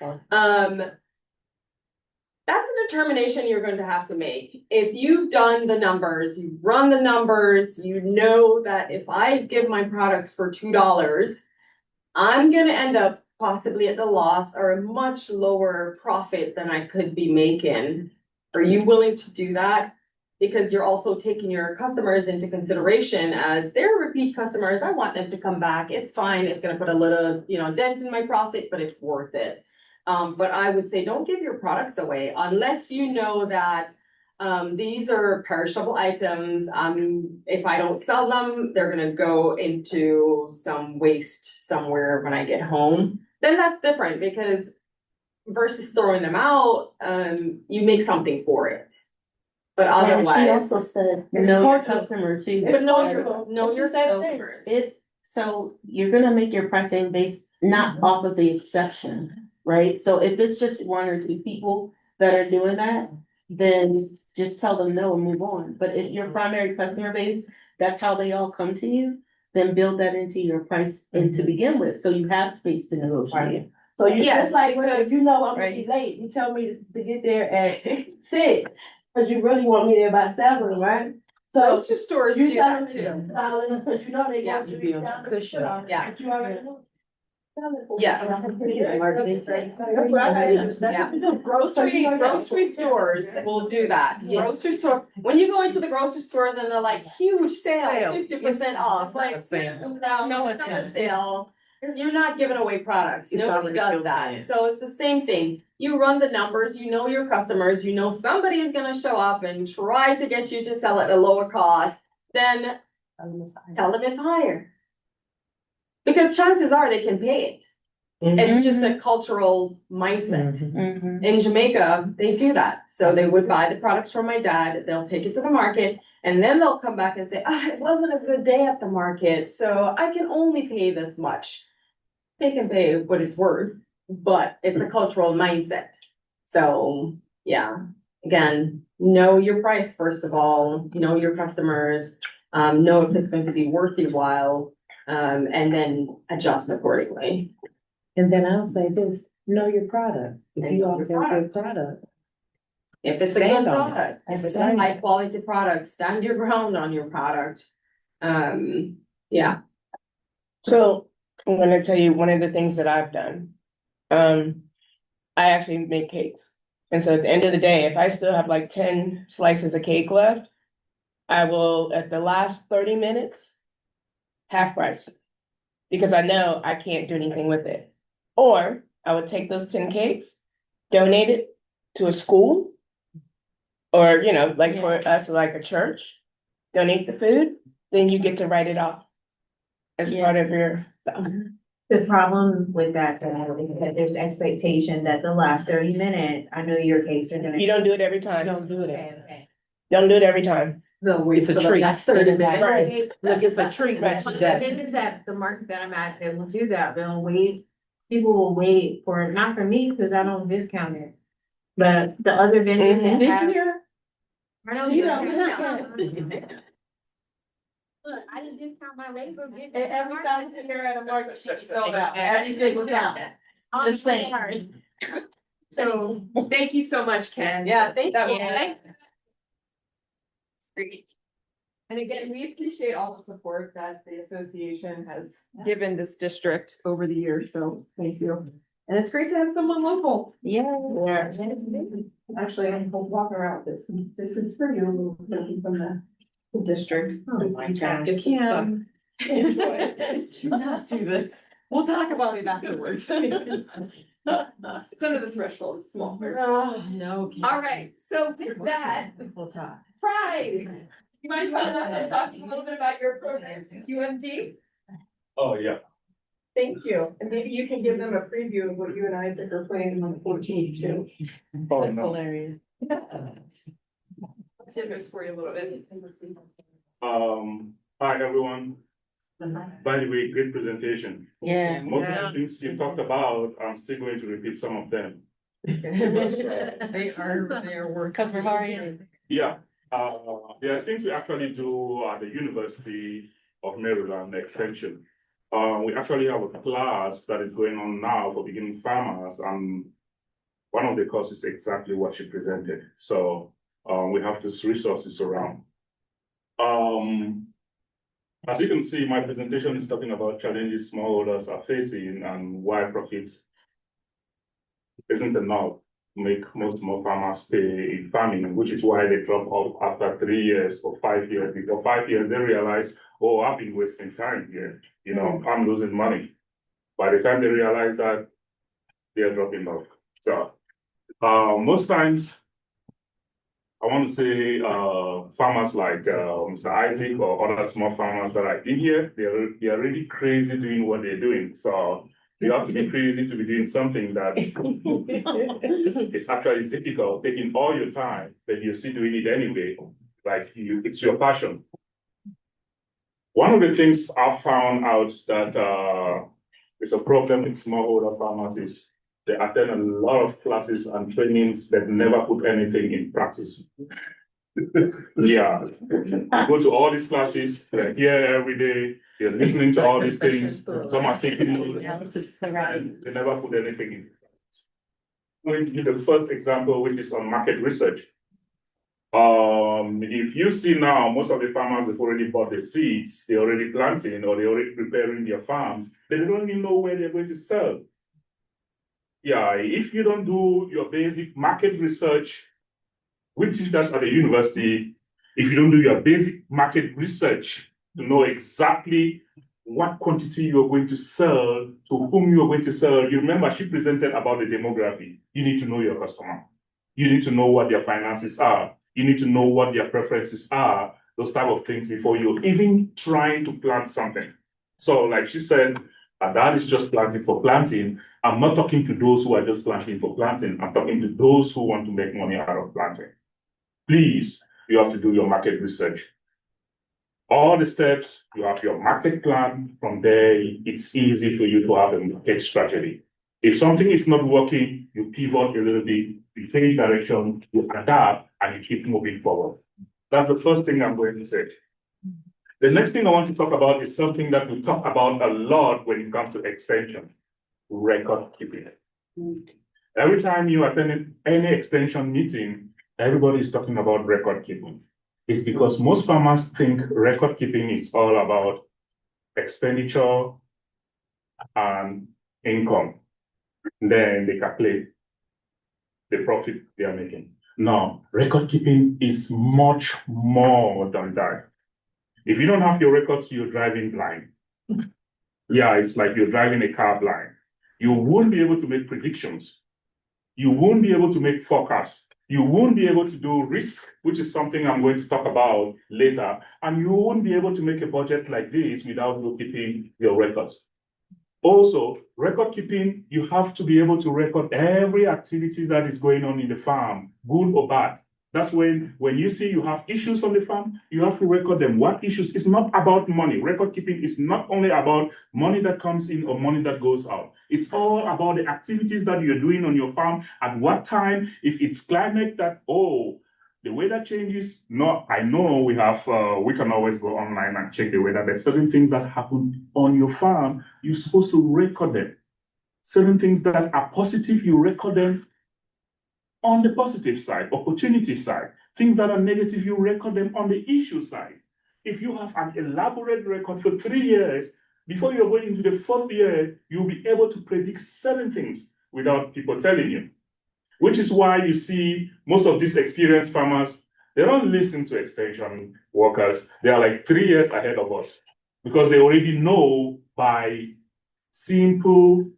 That's a determination you're going to have to make. If you've done the numbers, you've run the numbers, you know that if I give my products for $2, I'm gonna end up possibly at the loss or a much lower profit than I could be making. Are you willing to do that? Because you're also taking your customers into consideration as they're repeat customers. I want them to come back. It's fine. It's gonna put a little, you know, dent in my profit, but it's worth it. But I would say don't give your products away unless you know that these are perishable items. If I don't sell them, they're gonna go into some waste somewhere when I get home. Then that's different because versus throwing them out, you make something for it. But She otherwise, also said, It's know your cultural. customer too. but know It's your the same thing. customers. So you're gonna make your pricing based not off of the exception, right? So if it's just 1 or 2 people that are doing that, then just tell them no and move on. But if your primary customer base, that's how they all come to you, then build that into your price and to begin with, so you have space to negotiate. So you Yes, just like, because- if you know I'm gonna Right. be late, you tell me to get there at 6, cause you really want me there by 7, right? So Grocery stores you do tell that them too. $6, cause you know they Yeah. want to be down the cushion. Yeah. But you already know. Yeah. Grocery stores will do that. Grocery store, when you go into the grocery store, then they're like, huge sale, 50% off, like, no, it's not a sale. You're not giving away products, It's nobody already does built that, in. so it's the same thing. You run the numbers, you know your customers, you know somebody is gonna show up and try to get you to sell at a lower cost, then tell them it's higher. Because chances are they can pay it. It's just a cultural mindset. Mhm. In Jamaica, they do that. So they would buy the products from my dad, they'll take it to the market, and then they'll come back and say, it wasn't a good day at the market, so I can only pay this much. They can pay what it's worth, but it's a cultural mindset. So, yeah, again, know your price, first of all, know your customers. know if it's going to be worth your while, and then adjust accordingly. And then I'll say this, know your product. If And you know offer your a good product, If it's a Stand good on it. product, if it's a Stand on high quality product, stand your ground on your product. Yeah. So I'm gonna tell you one of the things that I've done. I actually make cakes. And so at the end of the day, if I still have like 10 slices of cake left, I will, at the last 30 minutes, half price. Because I know I can't do anything with it. Or I would take those 10 cakes, donate it to a school. Or, you know, like for us, like a church, donate the food, then you get to write it off as Yeah. part of your stuff. The problem with that, though, is that there's expectation that the last 30 minutes, I know your cakes are gonna. You don't do it every time. don't do Okay, that. okay. Don't do it every time. It's a treat. Right. Look, it's a treat, but she But does. then there's that, the market that I'm at, they will do that, they'll wait, people will wait for, not for me, cause I don't discount it. But the other vendors that have. I don't discount. Look, I didn't discount my labor. Every time you're at a market, she sold out, every single time. Just saying. So, thank you so much, Ken. Yeah, thank That was you. great. And again, we appreciate all the support that the association has given this district over the years, so thank you. And it's great to have someone local. Yeah. Actually, I'm gonna walk around this. This is for you, from the district. Oh my gosh. Kim. Do not do this. We'll talk about it afterwards. It's under the threshold, it's small. Oh, no. All right, so with that, We'll talk. Pride, you mind coming up and talking a little bit about your programs at UMD? Oh, yeah. Thank you, and maybe you can give them a preview of what you and Isaac are planning on the 14th too. Oh, That's no. hilarious. Give this for you a little bit. Hi, everyone. By the way, great presentation. Yeah. Most of the things you talked about, I'm still going to repeat some of them. They are working. Because we're hard. Yeah, there are things we actually do at the University of Maryland Extension. We actually have a class that is going on now for beginning farmers, and one of the courses is exactly what she presented. So we have these resources around. As you can see, my presentation is talking about challenges smallholders are facing and why profits isn't enough to make most more farmers stay in farming, which is why they drop off after 3 years or 5 years. Because 5 years, they realize, oh, I've been wasting time here. You know, I'm losing money. By the time they realize that, they're dropping off. So most times, I want to say farmers like Mr. Isaac or other small farmers that are in here, they're really crazy doing what they're doing. So you have to be crazy to be doing something that is actually difficult, taking all your time, but you're still doing it anyway. Like it's your passion. One of the things I found out that is a problem with smallholder farmers is they attend a lot of classes and trainings that never put anything in practice. Yeah, go to all these classes, they're here every day, they're listening to all these things, some are taking notes, and they never put anything in. I'm going to give the first example, which is on market research. If you see now, most of the farmers have already bought the seeds, they're already planting or they're already preparing their farms, they don't even know where they're going to sell. Yeah, if you don't do your basic market research, we teach that at the university. If you don't do your basic market research to know exactly what quantity you're going to sell, to whom you're going to sell, you remember she presented about the demography. You need to know your customer. You need to know what their finances are. You need to know what their preferences are, those type of things before you're even trying to plant something. So like she said, that is just planting for planting. I'm not talking to those who are just planting for planting. I'm talking to those who want to make money out of planting. Please, you have to do your market research. All the steps, you have your market plan. From there, it's easy for you to have a market strategy. If something is not working, you pivot a little bit, you change direction, you adapt, and you keep moving forward. That's the first thing I'm going to say. The next thing I want to talk about is something that we talk about a lot when it comes to extension, record keeping. Every time you attend any extension meeting, everybody is talking about record keeping. It's because most farmers think record keeping is all about expenditure and income. Then they calculate the profit they are making. No, record keeping is much more than that. If you don't have your records, you're driving blind. Yeah, it's like you're driving a car blind. You won't be able to make predictions. You won't be able to make forecasts. You won't be able to do risk, which is something I'm going to talk about later. And you won't be able to make a budget like this without you keeping your records. Also, record keeping, you have to be able to record every activity that is going on in the farm, good or bad. That's when you see you have issues on the farm, you have to record them. What issues? It's not about money. Record keeping is not only about money that comes in or money that goes out. It's all about the activities that you're doing on your farm, at what time, if it's climate that, the weather changes. No, I know we can always go online and check the weather. There's certain things that happen on your farm, you're supposed to record them. Certain things that are positive, you record them on the positive side, opportunity side. Things that are negative, you record them on the issue side. If you have an elaborate record for 3 years, before you're going into the 4th year, you'll be able to predict certain things without people telling you. Which is why you see most of these experienced farmers, they don't listen to extension workers. They are like 3 years ahead of us because they already know by simple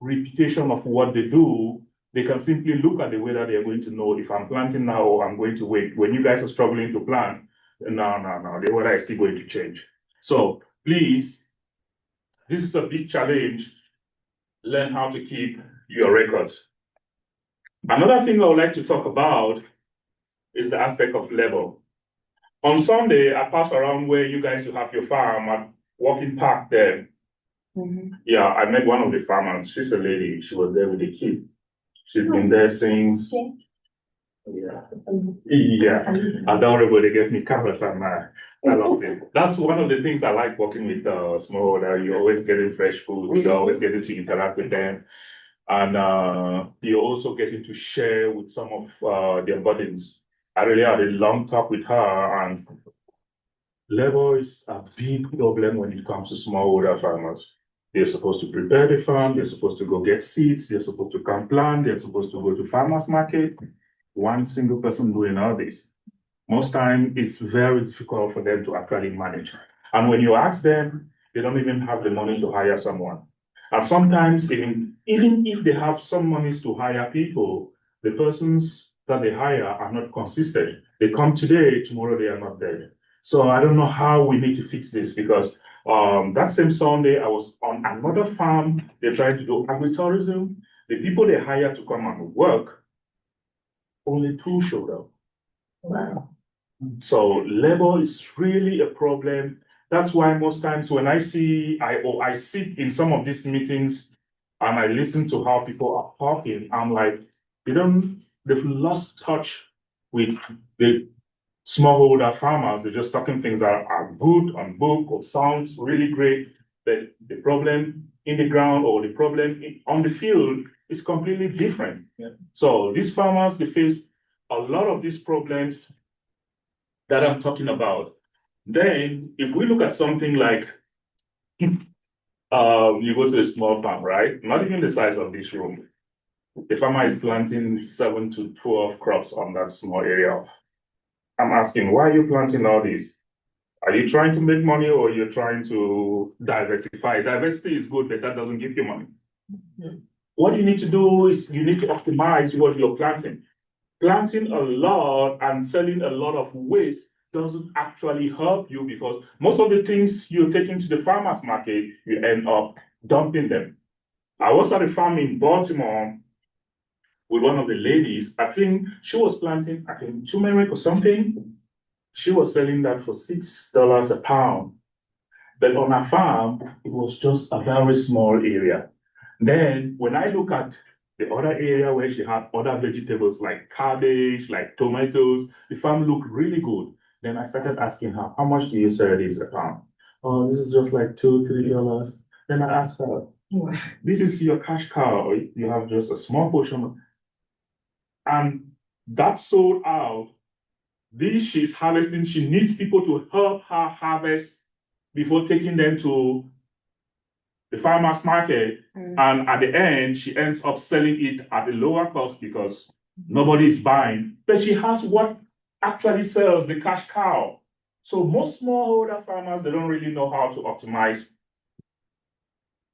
repetition of what they do, they can simply look at the weather. They are going to know if I'm planting now or I'm going to wait. When you guys are struggling to plant, no, the weather is still going to change. So please, this is a big challenge. Learn how to keep your records. Another thing I would like to talk about is the aspect of labor. On Sunday, I passed around where you guys have your farm at Walking Park there. Yeah, I met one of the farmers. She's a lady. She was there with a kid. She's been there since. Yeah, adorable. They gave me carrots and I love it. That's one of the things I like working with smallholder. You're always getting fresh food. You're always getting to interact with them. And you're also getting to share with some of their burdens. I really had a long talk with her, and labor is a big problem when it comes to smallholder farmers. They're supposed to prepare the farm, they're supposed to go get seeds, they're supposed to come plant, they're supposed to go to farmers market. One single person doing all this. Most time it's very difficult for them to actually manage. And when you ask them, they don't even have the money to hire someone. And sometimes even if they have some monies to hire people, the persons that they hire are not consistent. They come today, tomorrow they are not there. So I don't know how we need to fix this, because that same Sunday I was on another farm. They're trying to do agritourism. The people they hire to come and work, only 2 showed up. Wow. So labor is really a problem. That's why most times when I sit in some of these meetings and I listen to how people are talking, I'm like, they've lost touch with the smallholder farmers. They're just talking things that are good on book or sounds really great, but the problem in the ground or the problem on the field is completely different. Yeah. So these farmers, they face a lot of these problems that I'm talking about. Then, if we look at something like, you go to a small farm, right? Not even the size of this room. The farmer is planting 7 to 12 crops on that small area. I'm asking, why are you planting all these? Are you trying to make money, or you're trying to diversify? Diversity is good, but that doesn't give you money. Mm-hmm. What you need to do is you need to optimize what you're planting. Planting a lot and selling a lot of waste doesn't actually help you, because most of the things you're taking to the farmer's market, you end up dumping them. I was at a farm in Baltimore with one of the ladies. I think she was planting, turmeric or something. She was selling that for $6 a pound. But on her farm, it was just a very small area. Then when I look at the other area where she had other vegetables like cabbage, like tomatoes, the farm looked really good. Then I started asking her, how much do you sell this a pound? Oh, this is just like $2, $3. Then I asked her, this is your cash cow. You have just a small portion. And that sold out. This she's harvesting, she needs people to help her harvest before taking them to the farmer's market. And at the end, she ends up selling it at a lower cost because nobody is buying. But she has what actually sells the cash cow. So most smallholder farmers, they don't really know how to optimize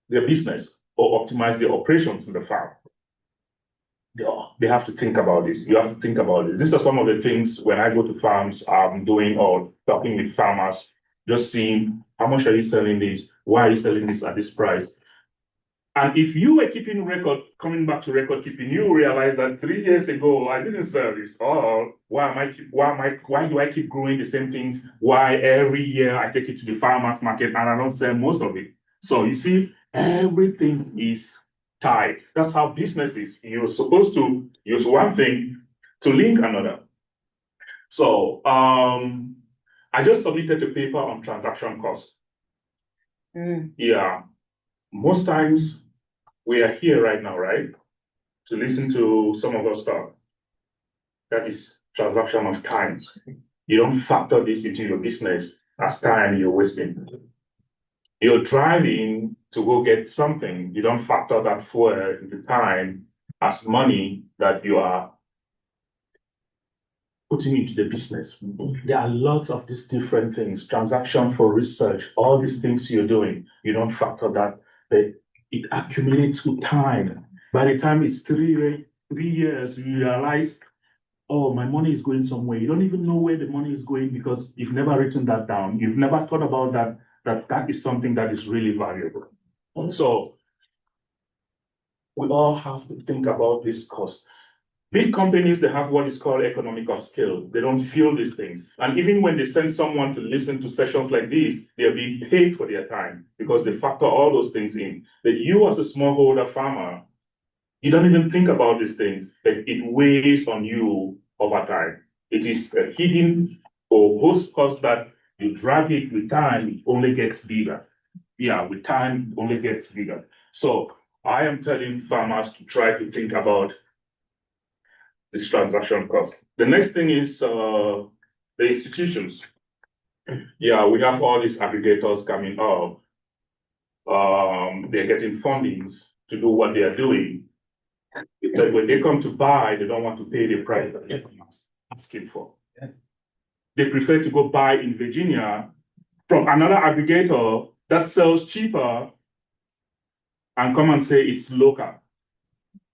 their business or optimize their operations in the farm. They have to think about this. You have to think about this. These are some of the things when I go to farms, I'm doing or talking with farmers, just seeing how much are you selling this? Why are you selling this at this price? And if you were keeping record, coming back to record keeping, you realize that 3 years ago I didn't sell this. Oh, why do I keep growing the same things? Why every year I take it to the farmers market and I don't sell most of it? So you see, everything is tied. That's how business is. You're supposed to use one thing to link another. So I just submitted a paper on transaction cost. Yeah. Most times we are here right now, right? To listen to some of our stuff. That is transaction of time. You don't factor this into your business as time you're wasting. You're driving to go get something. You don't factor that fuel into time as money that you are putting into the business. There are lots of these different things, transaction for research, all these things you're doing. You don't factor that, but it accumulates with time. By the time it's 3 years, you realize, oh, my money is going somewhere. You don't even know where the money is going because you've never written that down. You've never thought about that is something that is really valuable. So we all have to think about this cost. Big companies, they have what is called economic of scale. They don't feel these things. And even when they send someone to listen to sessions like this, they're being paid for their time because they factor all those things in. That you as a smallholder farmer, you don't even think about these things, but it weighs on you over time. It is a hidden or host cost that you drag it with time, it only gets bigger. Yeah, with time, it only gets bigger. So I am telling farmers to try to think about this transaction cost. The next thing is the institutions. Yeah, we have all these aggregators coming up. They're getting fundings to do what they are doing. Because when they come to buy, they don't want to pay the price that they're asking for. They prefer to go buy in Virginia from another aggregator that sells cheaper and come and say it's local.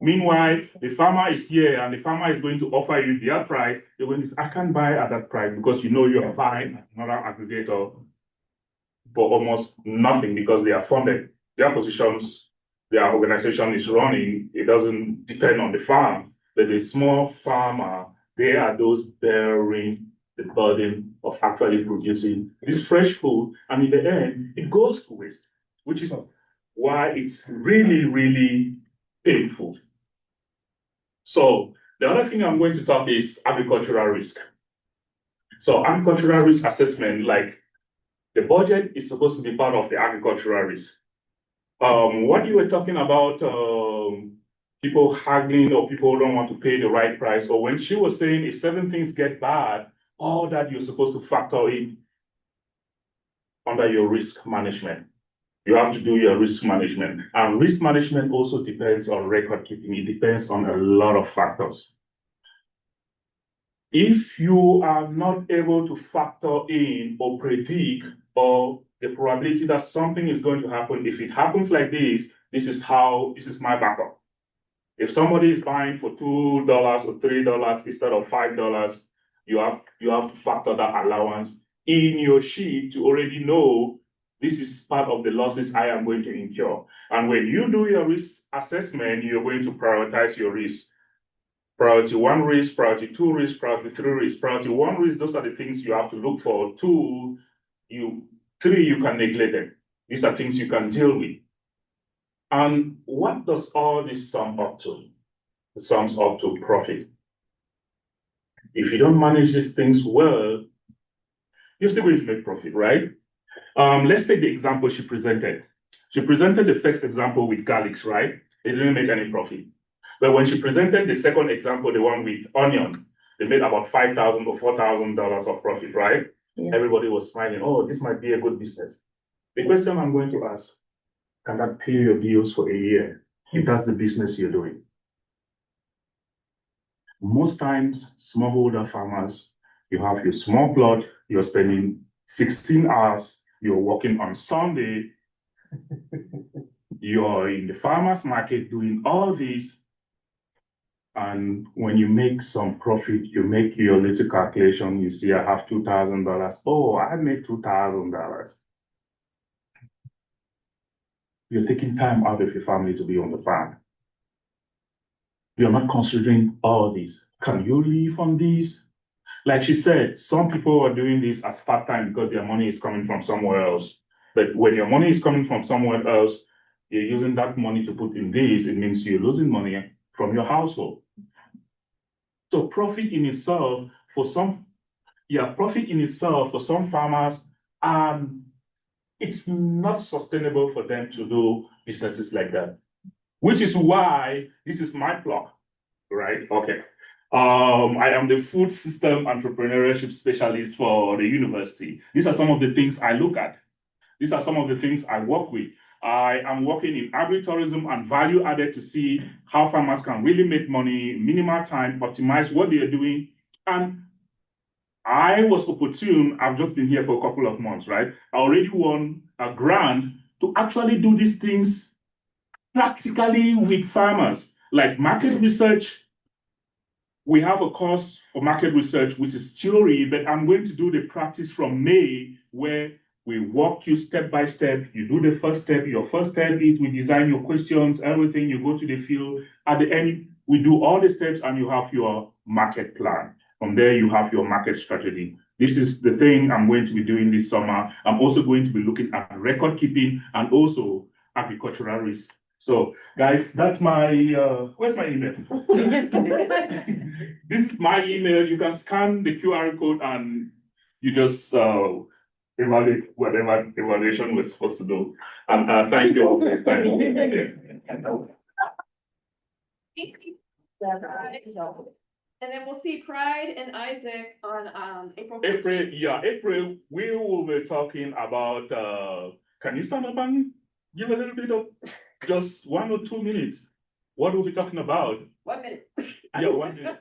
Meanwhile, the farmer is here and the farmer is going to offer you their price. You're going to say, I can't buy at that price because you know you're buying another aggregator for almost nothing because they are funded. Their positions, their organization is running. It doesn't depend on the farm. But the small farmer, they are those bearing the burden of actually producing this fresh food. And in the end, it goes to waste, which is why it's really, really painful. So the other thing I'm going to talk is agricultural risk. So agricultural risk assessment, like the budget is supposed to be part of the agricultural risk. What you were talking about, people haggling or people don't want to pay the right price, or when she was saying if certain things get bad, all that you're supposed to factor in under your risk management. You have to do your risk management. And risk management also depends on record keeping. It depends on a lot of factors. If you are not able to factor in or predict or the probability that something is going to happen, if it happens like this is my backup. If somebody is buying for $2 or $3 instead of $5, you have to factor that allowance in your sheet to already know this is part of the losses I am going to incur. And when you do your risk assessment, you're going to prioritize your risk. Priority 1 risk, priority 2 risk, priority 3 risk. Priority 1 risk, those are the things you have to look for. 2, 3, you can neglect them. These are things you can deal with. And what does all this sum up to? It sums up to profit. If you don't manage these things well, you're still going to make profit, right? Let's take the example she presented. She presented the first example with garlics, right? They didn't make any profit. But when she presented the second example, the one with onion, they made about $5,000 or $4,000 of profit, right? Yeah. Everybody was smiling. Oh, this might be a good business. The question I'm going to ask, can that pay your bills for a year if that's the business you're doing? Most times, smallholder farmers, you have your small plot, you're spending 16 hours, you're working on Sunday, you're in the farmer's market doing all this. And when you make some profit, you make your little calculation, you see I have $2,000. Oh, I made $2,000. You're taking time out of your family to be on the farm. You're not considering all this. Can you live on this? Like she said, some people are doing this as part-time because their money is coming from somewhere else. But when your money is coming from somewhere else, you're using that money to put in this, it means you're losing money from your household. So profit in itself for some farmers, it's not sustainable for them to do businesses like that. Which is why this is my plot, right? Okay. I am the food system entrepreneurship specialist for the university. These are some of the things I look at. These are some of the things I work with. I am working in agritourism and value added to see how farmers can really make money, minimal time, optimize what they are doing. And I was opportune. I've just been here for a couple of months, right? I already won a grant to actually do these things practically with farmers, like market research. We have a course for market research, which is theory, but I'm going to do the practice from May, where we walk you step by step. You do the first step. Your first step is we design your questions, everything. You go to the field. At the end, we do all the steps and you have your market plan. From there, you have your market strategy. This is the thing I'm going to be doing this summer. I'm also going to be looking at record keeping and also agricultural risk. So, guys, that's my, where's my email? This is my email. You can scan the QR code and you just evaluate whatever evaluation we're supposed to do. And thank you all for your time. And then we'll see Pride and Isaac on April 14th. April, we will be talking about, can you stand up and give a little bit of just 1 or 2 minutes? What we'll be talking about? 1 minute. Yeah, 1 minute.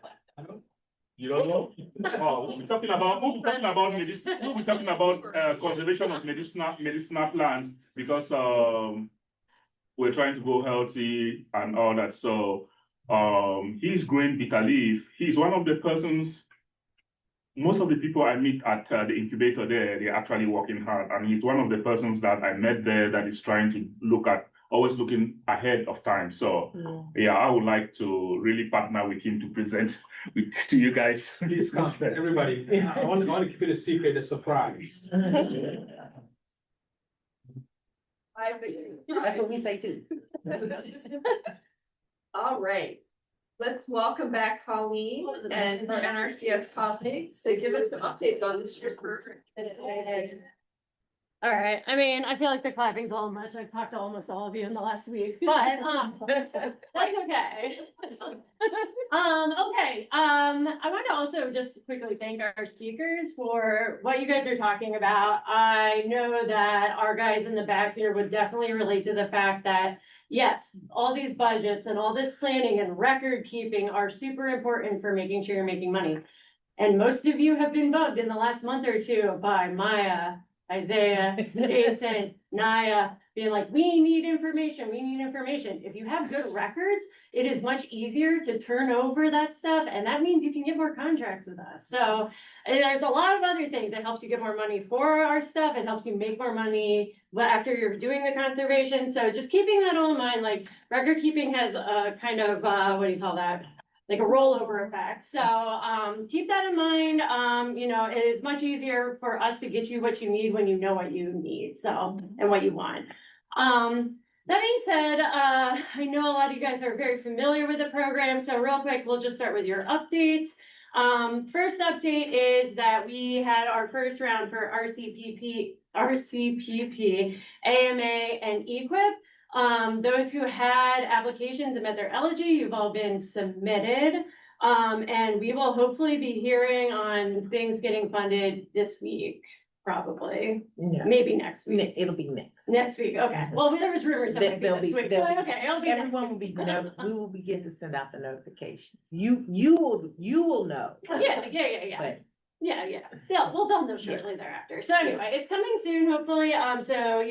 You don't know? We'll be talking about conservation of medicinal plants because we're trying to go healthy and all that. So he's growing bitter leaf. He's one of the persons. Most of the people I meet at the incubator there, they're actually working hard. And he's one of the persons that I met there that is trying to always looking ahead of time. So yeah, I would like to really partner with him to present to you guys. Please come, everybody. I want to keep it a secret, a surprise. That's what we say too. All right. Let's welcome back Colleen and her NRCS colleagues to give us some updates on this year's program. All right, I mean, I feel like the clapping's a little much. I've talked to almost all of you in the last week, but that's okay. Okay, I want to also just quickly thank our speakers for what you guys are talking about. I know that our guys in the back here would definitely relate to the fact that yes, all these budgets and all this planning and record keeping are super important for making sure you're making money. And most of you have been bugged in the last month or two by Maya, Isaiah, Jason, Naya, being like, we need information, we need information. If you have good records, it is much easier to turn over that stuff, and that means you can get more contracts with us. So and there's a lot of other things that helps you get more money for our stuff. It helps you make more money after you're doing the conservation. So just keeping that all in mind, like record keeping has a kind of, what do you call that? Like a rollover effect. So keep that in mind. You know, it is much easier for us to get you what you need when you know what you need. So, and what you want. That being said, I know a lot of you guys are very familiar with the program. So real quick, we'll just start with your updates. First update is that we had our first round for RCPP, AMA, and EQIP. Those who had applications and met their eligibility, you've all been submitted. And we will hopefully be hearing on things getting funded this week, probably, Yeah, maybe next week. it'll be next. Next week, okay. Well, there was rumors that might be There'll this be- week, there'll but be- okay, it'll be next Everyone will week. be, we will begin to send out the notifications. You will know. Yeah. But They'll know shortly thereafter. So anyway, it's coming soon, hopefully. So,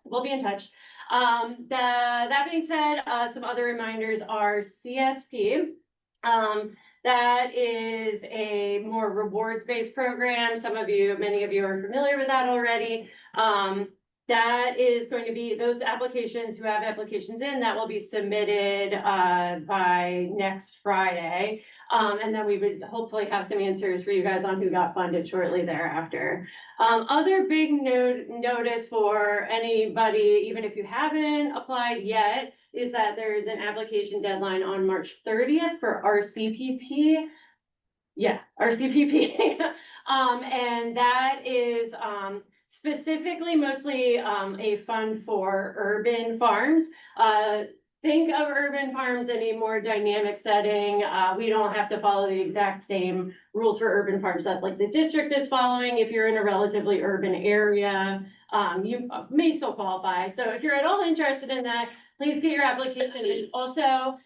we'll be in touch. That being said, some other reminders are CSP. That is a more rewards-based program. Many of you are familiar with that already. That is going to be those applications who have applications in that will be submitted by next Friday. And then we would hopefully have some answers for you guys on who got funded shortly thereafter. Other big notice for anybody, even if you haven't applied yet, is that there is an application deadline on March 30th for RCPP. Yeah, RCPP. And that is specifically mostly a fund for urban farms. Think of urban farms in a more dynamic setting. We don't have to follow the exact same rules for urban farms that like the district is following. If you're in a relatively urban area, you may still qualify. So if you're at all interested in that, please get your application in. Also,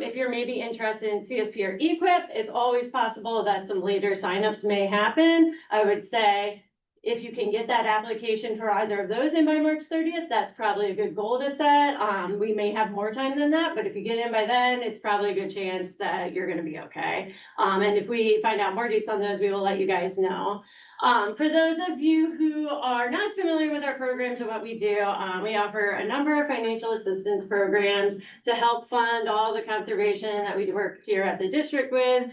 if you're maybe interested in CSP or EQIP, it's always possible that some later signups may happen. I would say if you can get that application for either of those in by March 30th, that's probably a good goal to set. We may have more time than that, but if you get in by then, it's probably a good chance that you're gonna be okay. And if we find out more dates on those, we will let you guys know. For those of you who are not as familiar with our programs and what we do, we offer a number of financial assistance programs to help fund all the conservation that we work here at the district with.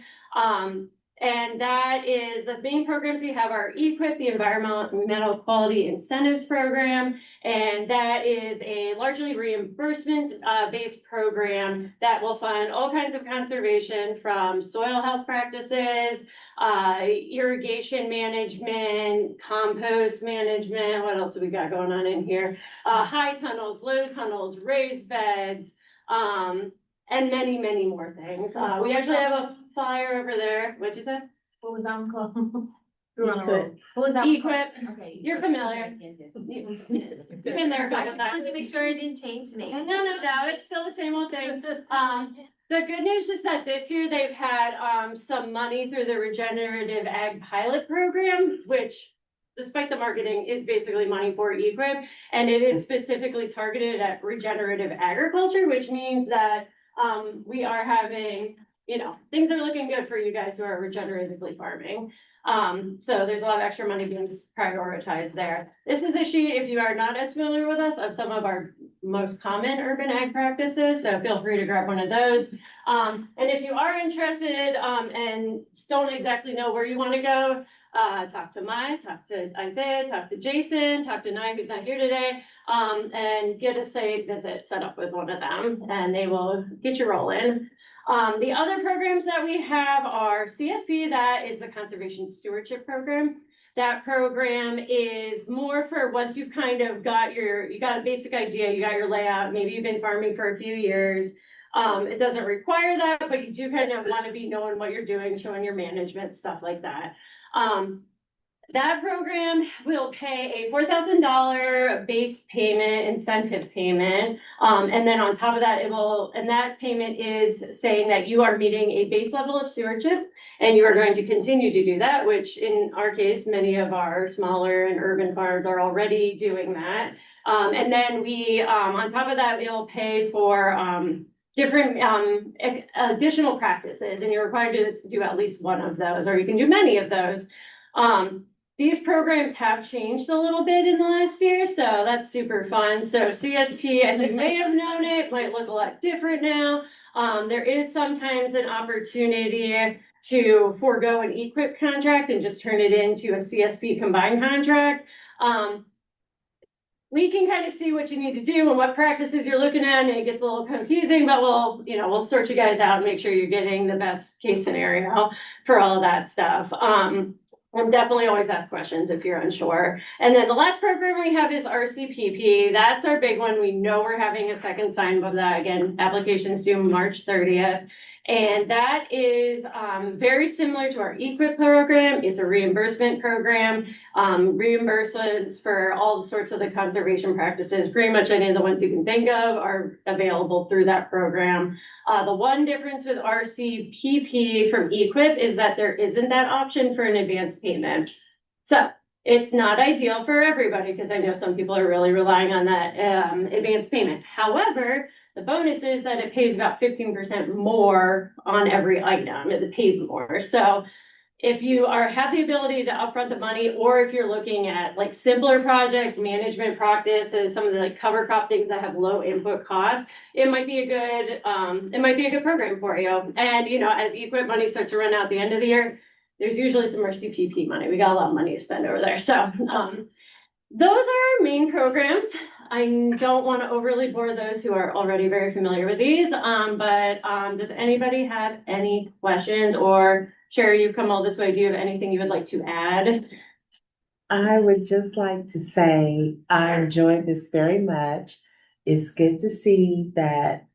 And that is the main programs we have are EQIP, the Environmental Quality Incentives Program. And that is a largely reimbursement based program that will fund all kinds of conservation from soil health practices, irrigation management, compost management. What else have we got going on in here? High tunnels, low tunnels, raised beds, and many, many more things. We actually have a flyer over there. What'd you say? What was that one called? EQIP. What was that one called? EQIP. Okay. You're familiar. You've been there. I just wanted to make sure I didn't change the name. No, it's still the same old thing. The good news is that this year they've had some money through the Regenerative Ag Pilot Program, which despite the marketing is basically money for EQIP, and it is specifically targeted at regenerative agriculture, which means that we are having, things are looking good for you guys who are regeneratively farming. So there's a lot of extra money being prioritized there. This is a sheet, if you are not as familiar with us, of some of our most common urban ag practices. So feel free to grab one of those. And if you are interested and don't exactly know where you want to go, talk to Mike, talk to Isaiah, talk to Jason, talk to Nye, who's not here today, and get a site visit set up with one of them, and they will get you rolling. The other programs that we have are CSP, that is the Conservation Stewardship Program. That program is more for once you've kind of got you got a basic idea, you got your layout, maybe you've been farming for a few years. It doesn't require that, but you do kind of want to be knowing what you're doing, showing your management, stuff like that. That program will pay a $4,000 base payment, incentive payment. And then on top of that, and that payment is saying that you are meeting a base level of stewardship and you are going to continue to do that, which in our case, many of our smaller and urban farms are already doing that. And then we, on top of that, it'll pay for, different additional practices, and you're required to do at least one of those, or you can do many of those. These programs have changed a little bit in the last year, so that's super fun. So CSP, as you may have known it, might look a lot different now. There is sometimes an opportunity to forego an EQIP contract and just turn it into a CSP combined contract. we can kind of see what you need to do and what practices you're looking at, and it gets a little confusing, but we'll sort you guys out and make sure you're getting the best case scenario for all of that stuff. And definitely always ask questions if you're unsure. And then the last program we have is RCPP. That's our big one. We know we're having a second sign of that. Again, applications due March 30th. And that is very similar to our EQIP program. It's a reimbursement program. Reimbursements for all sorts of the conservation practices, pretty much any of the ones you can think of are available through that program. The one difference with RCPP from EQIP is that there isn't that option for an advance payment. So it's not ideal for everybody because I know some people are really relying on that advance payment. However, the bonus is that it pays about 15% more on every item. It pays more. So if you have the ability to upfront the money, or if you're looking at like simpler projects, management practices, some of the like cover crop things that have low input costs, it might be a good program for you. And as EQIP money starts to run out at the end of the year, there's usually some RCPP money. We got a lot of money to spend over there. So those are our main programs. I don't want to overly bore those who are already very familiar with these, but does anybody have any questions? Or Sherry, you've come all this way. Do you have anything you would like to add? I would just like to say I enjoyed this very much. It's good to see that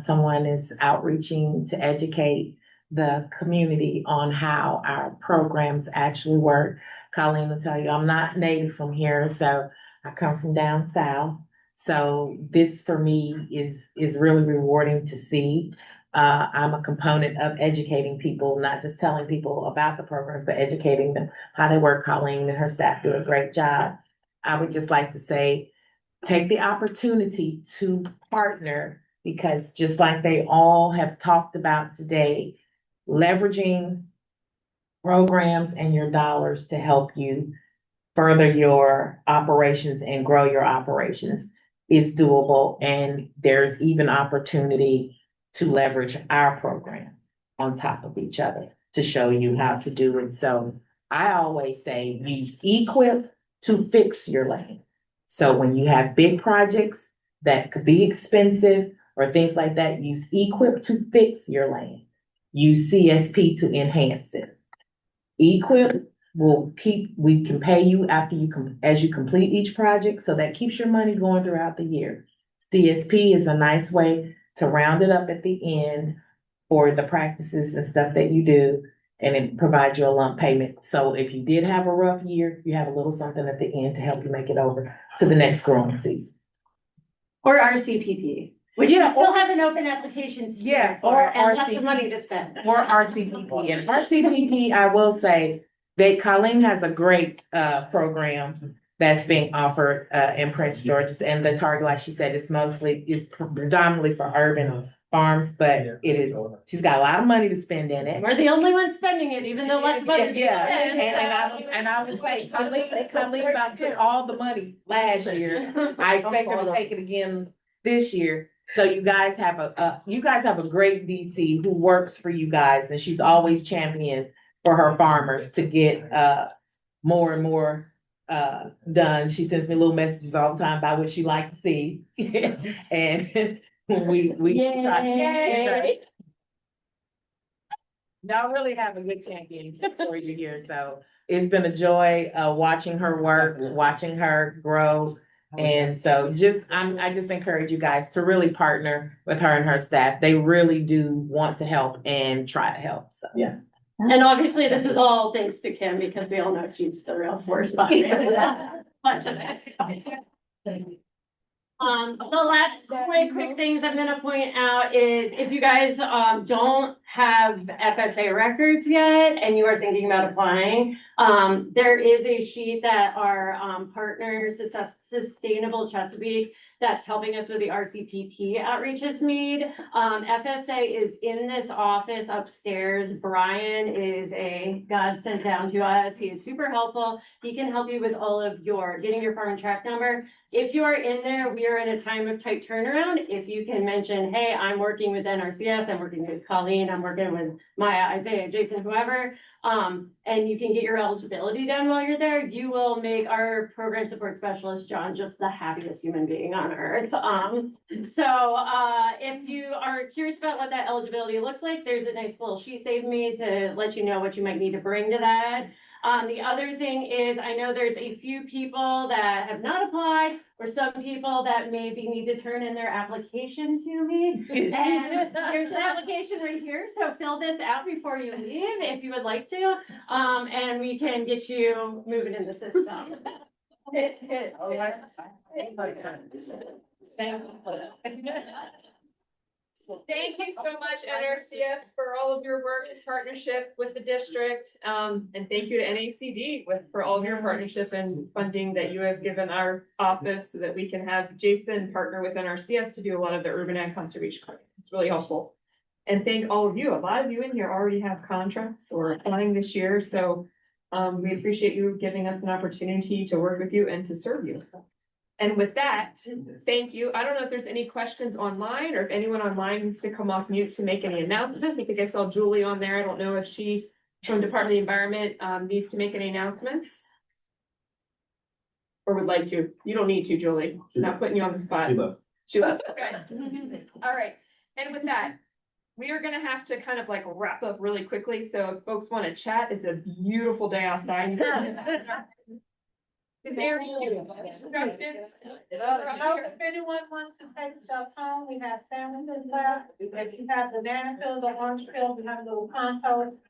someone is outreaching to educate the community on how our programs actually work. Colleen will tell you, I'm not native from here, so I come from down south. So this for me is really rewarding to see. I'm a component of educating people, not just telling people about the programs, but educating them how they work. Colleen and her staff do a great job. I would just like to say, take the opportunity to partner, because just like they all have talked about today, leveraging programs and your dollars to help you further your operations and grow your operations is doable. And there's even opportunity to leverage our program on top of each other to show you how to do it. So I always say use EQIP to fix your lane. So when you have big projects that could be expensive or things like that, use EQIP to fix your lane. Use CSP to enhance it. EQIP we can pay you after as you complete each project, so that keeps your money going throughout the year. CSP is a nice way to round it up at the end for the practices and stuff that you do, and it provides you a lump payment. So if you did have a rough year, you have a little something at the end to help you make it over to the next growing season. Or RCPP. Which we still have an open applications. Or and lots of money to spend. Or RCPP. And RCPP, I will say, Colleen has a great program that's being offered in Prince George's, and the target, like she said, is predominantly for urban farms, but she's got a lot of money to spend in it. We're the only ones spending it, even though lots of others. And I would say, Colleen about took all the money last year. I expect her to take it again this year. So you guys have a great DC who works for you guys, and she's always championed for her farmers to get more and more done. She sends me little messages all the time about what she like to see. And we try. Y'all really have a good champion for you here. So it's been a joy watching her work, watching her grow. And so I just encourage you guys to really partner with her and her staff. They really do want to help and try to help. So yeah. And obviously this is all thanks to Kim, because we all know she's the real force behind it. The last quick things I'm gonna point out is if you guys don't have FSA records yet and you are thinking about applying, there is a sheet that our partners, Sustainable Chesapeake, that's helping us with the RCPP outreach has made. FSA is in this office upstairs. Brian is a God sent down to us. He is super helpful. He can help you with all of getting your farm and track number. If you are in there, we are in a time of tight turnaround. If you can mention, hey, I'm working with NRCS, I'm working with Colleen, I'm I'm working with Maya, Isaiah, Jason, whoever. And you can get your eligibility done while you're there. You will make our program support specialist, John, just the happiest human being on earth. If you are curious about what that eligibility looks like, there's a nice little sheet they've made to let you know what you might need to bring to that. The other thing is, I know there's a few people that have not applied, or some people that maybe need to turn in their application to me. And there's an application right here, so fill this out before you leave if you would like to. And we can get you moving in the system. Thank you so much, NRCS, for all of your work and partnership with the district. And thank you to NACD for all of your partnership and funding that you have given our office so that we can have Jason partner with NRCS to do a lot of the urban ag conservation. It's really helpful. And thank all of you. A lot of you in here already have contracts or applying this year. So we appreciate you giving us an opportunity to work with you and to serve you. And with that, thank you. I don't know if there's any questions online or if anyone online needs to come off mute to make any announcements. I think I saw Julie on there. I don't know if she from Department of the Environment needs to make any announcements. Or would like to. You don't need to, Julie. Not putting you on the spot. She left. Okay. All right. And with that, we are gonna have to kind of like wrap up really quickly. So if folks want to chat, it's a beautiful day outside. Is there any instructions? If anyone wants to take stuff home, we have sandwiches left. If you have the banana peels or orange peels, we have a little compost.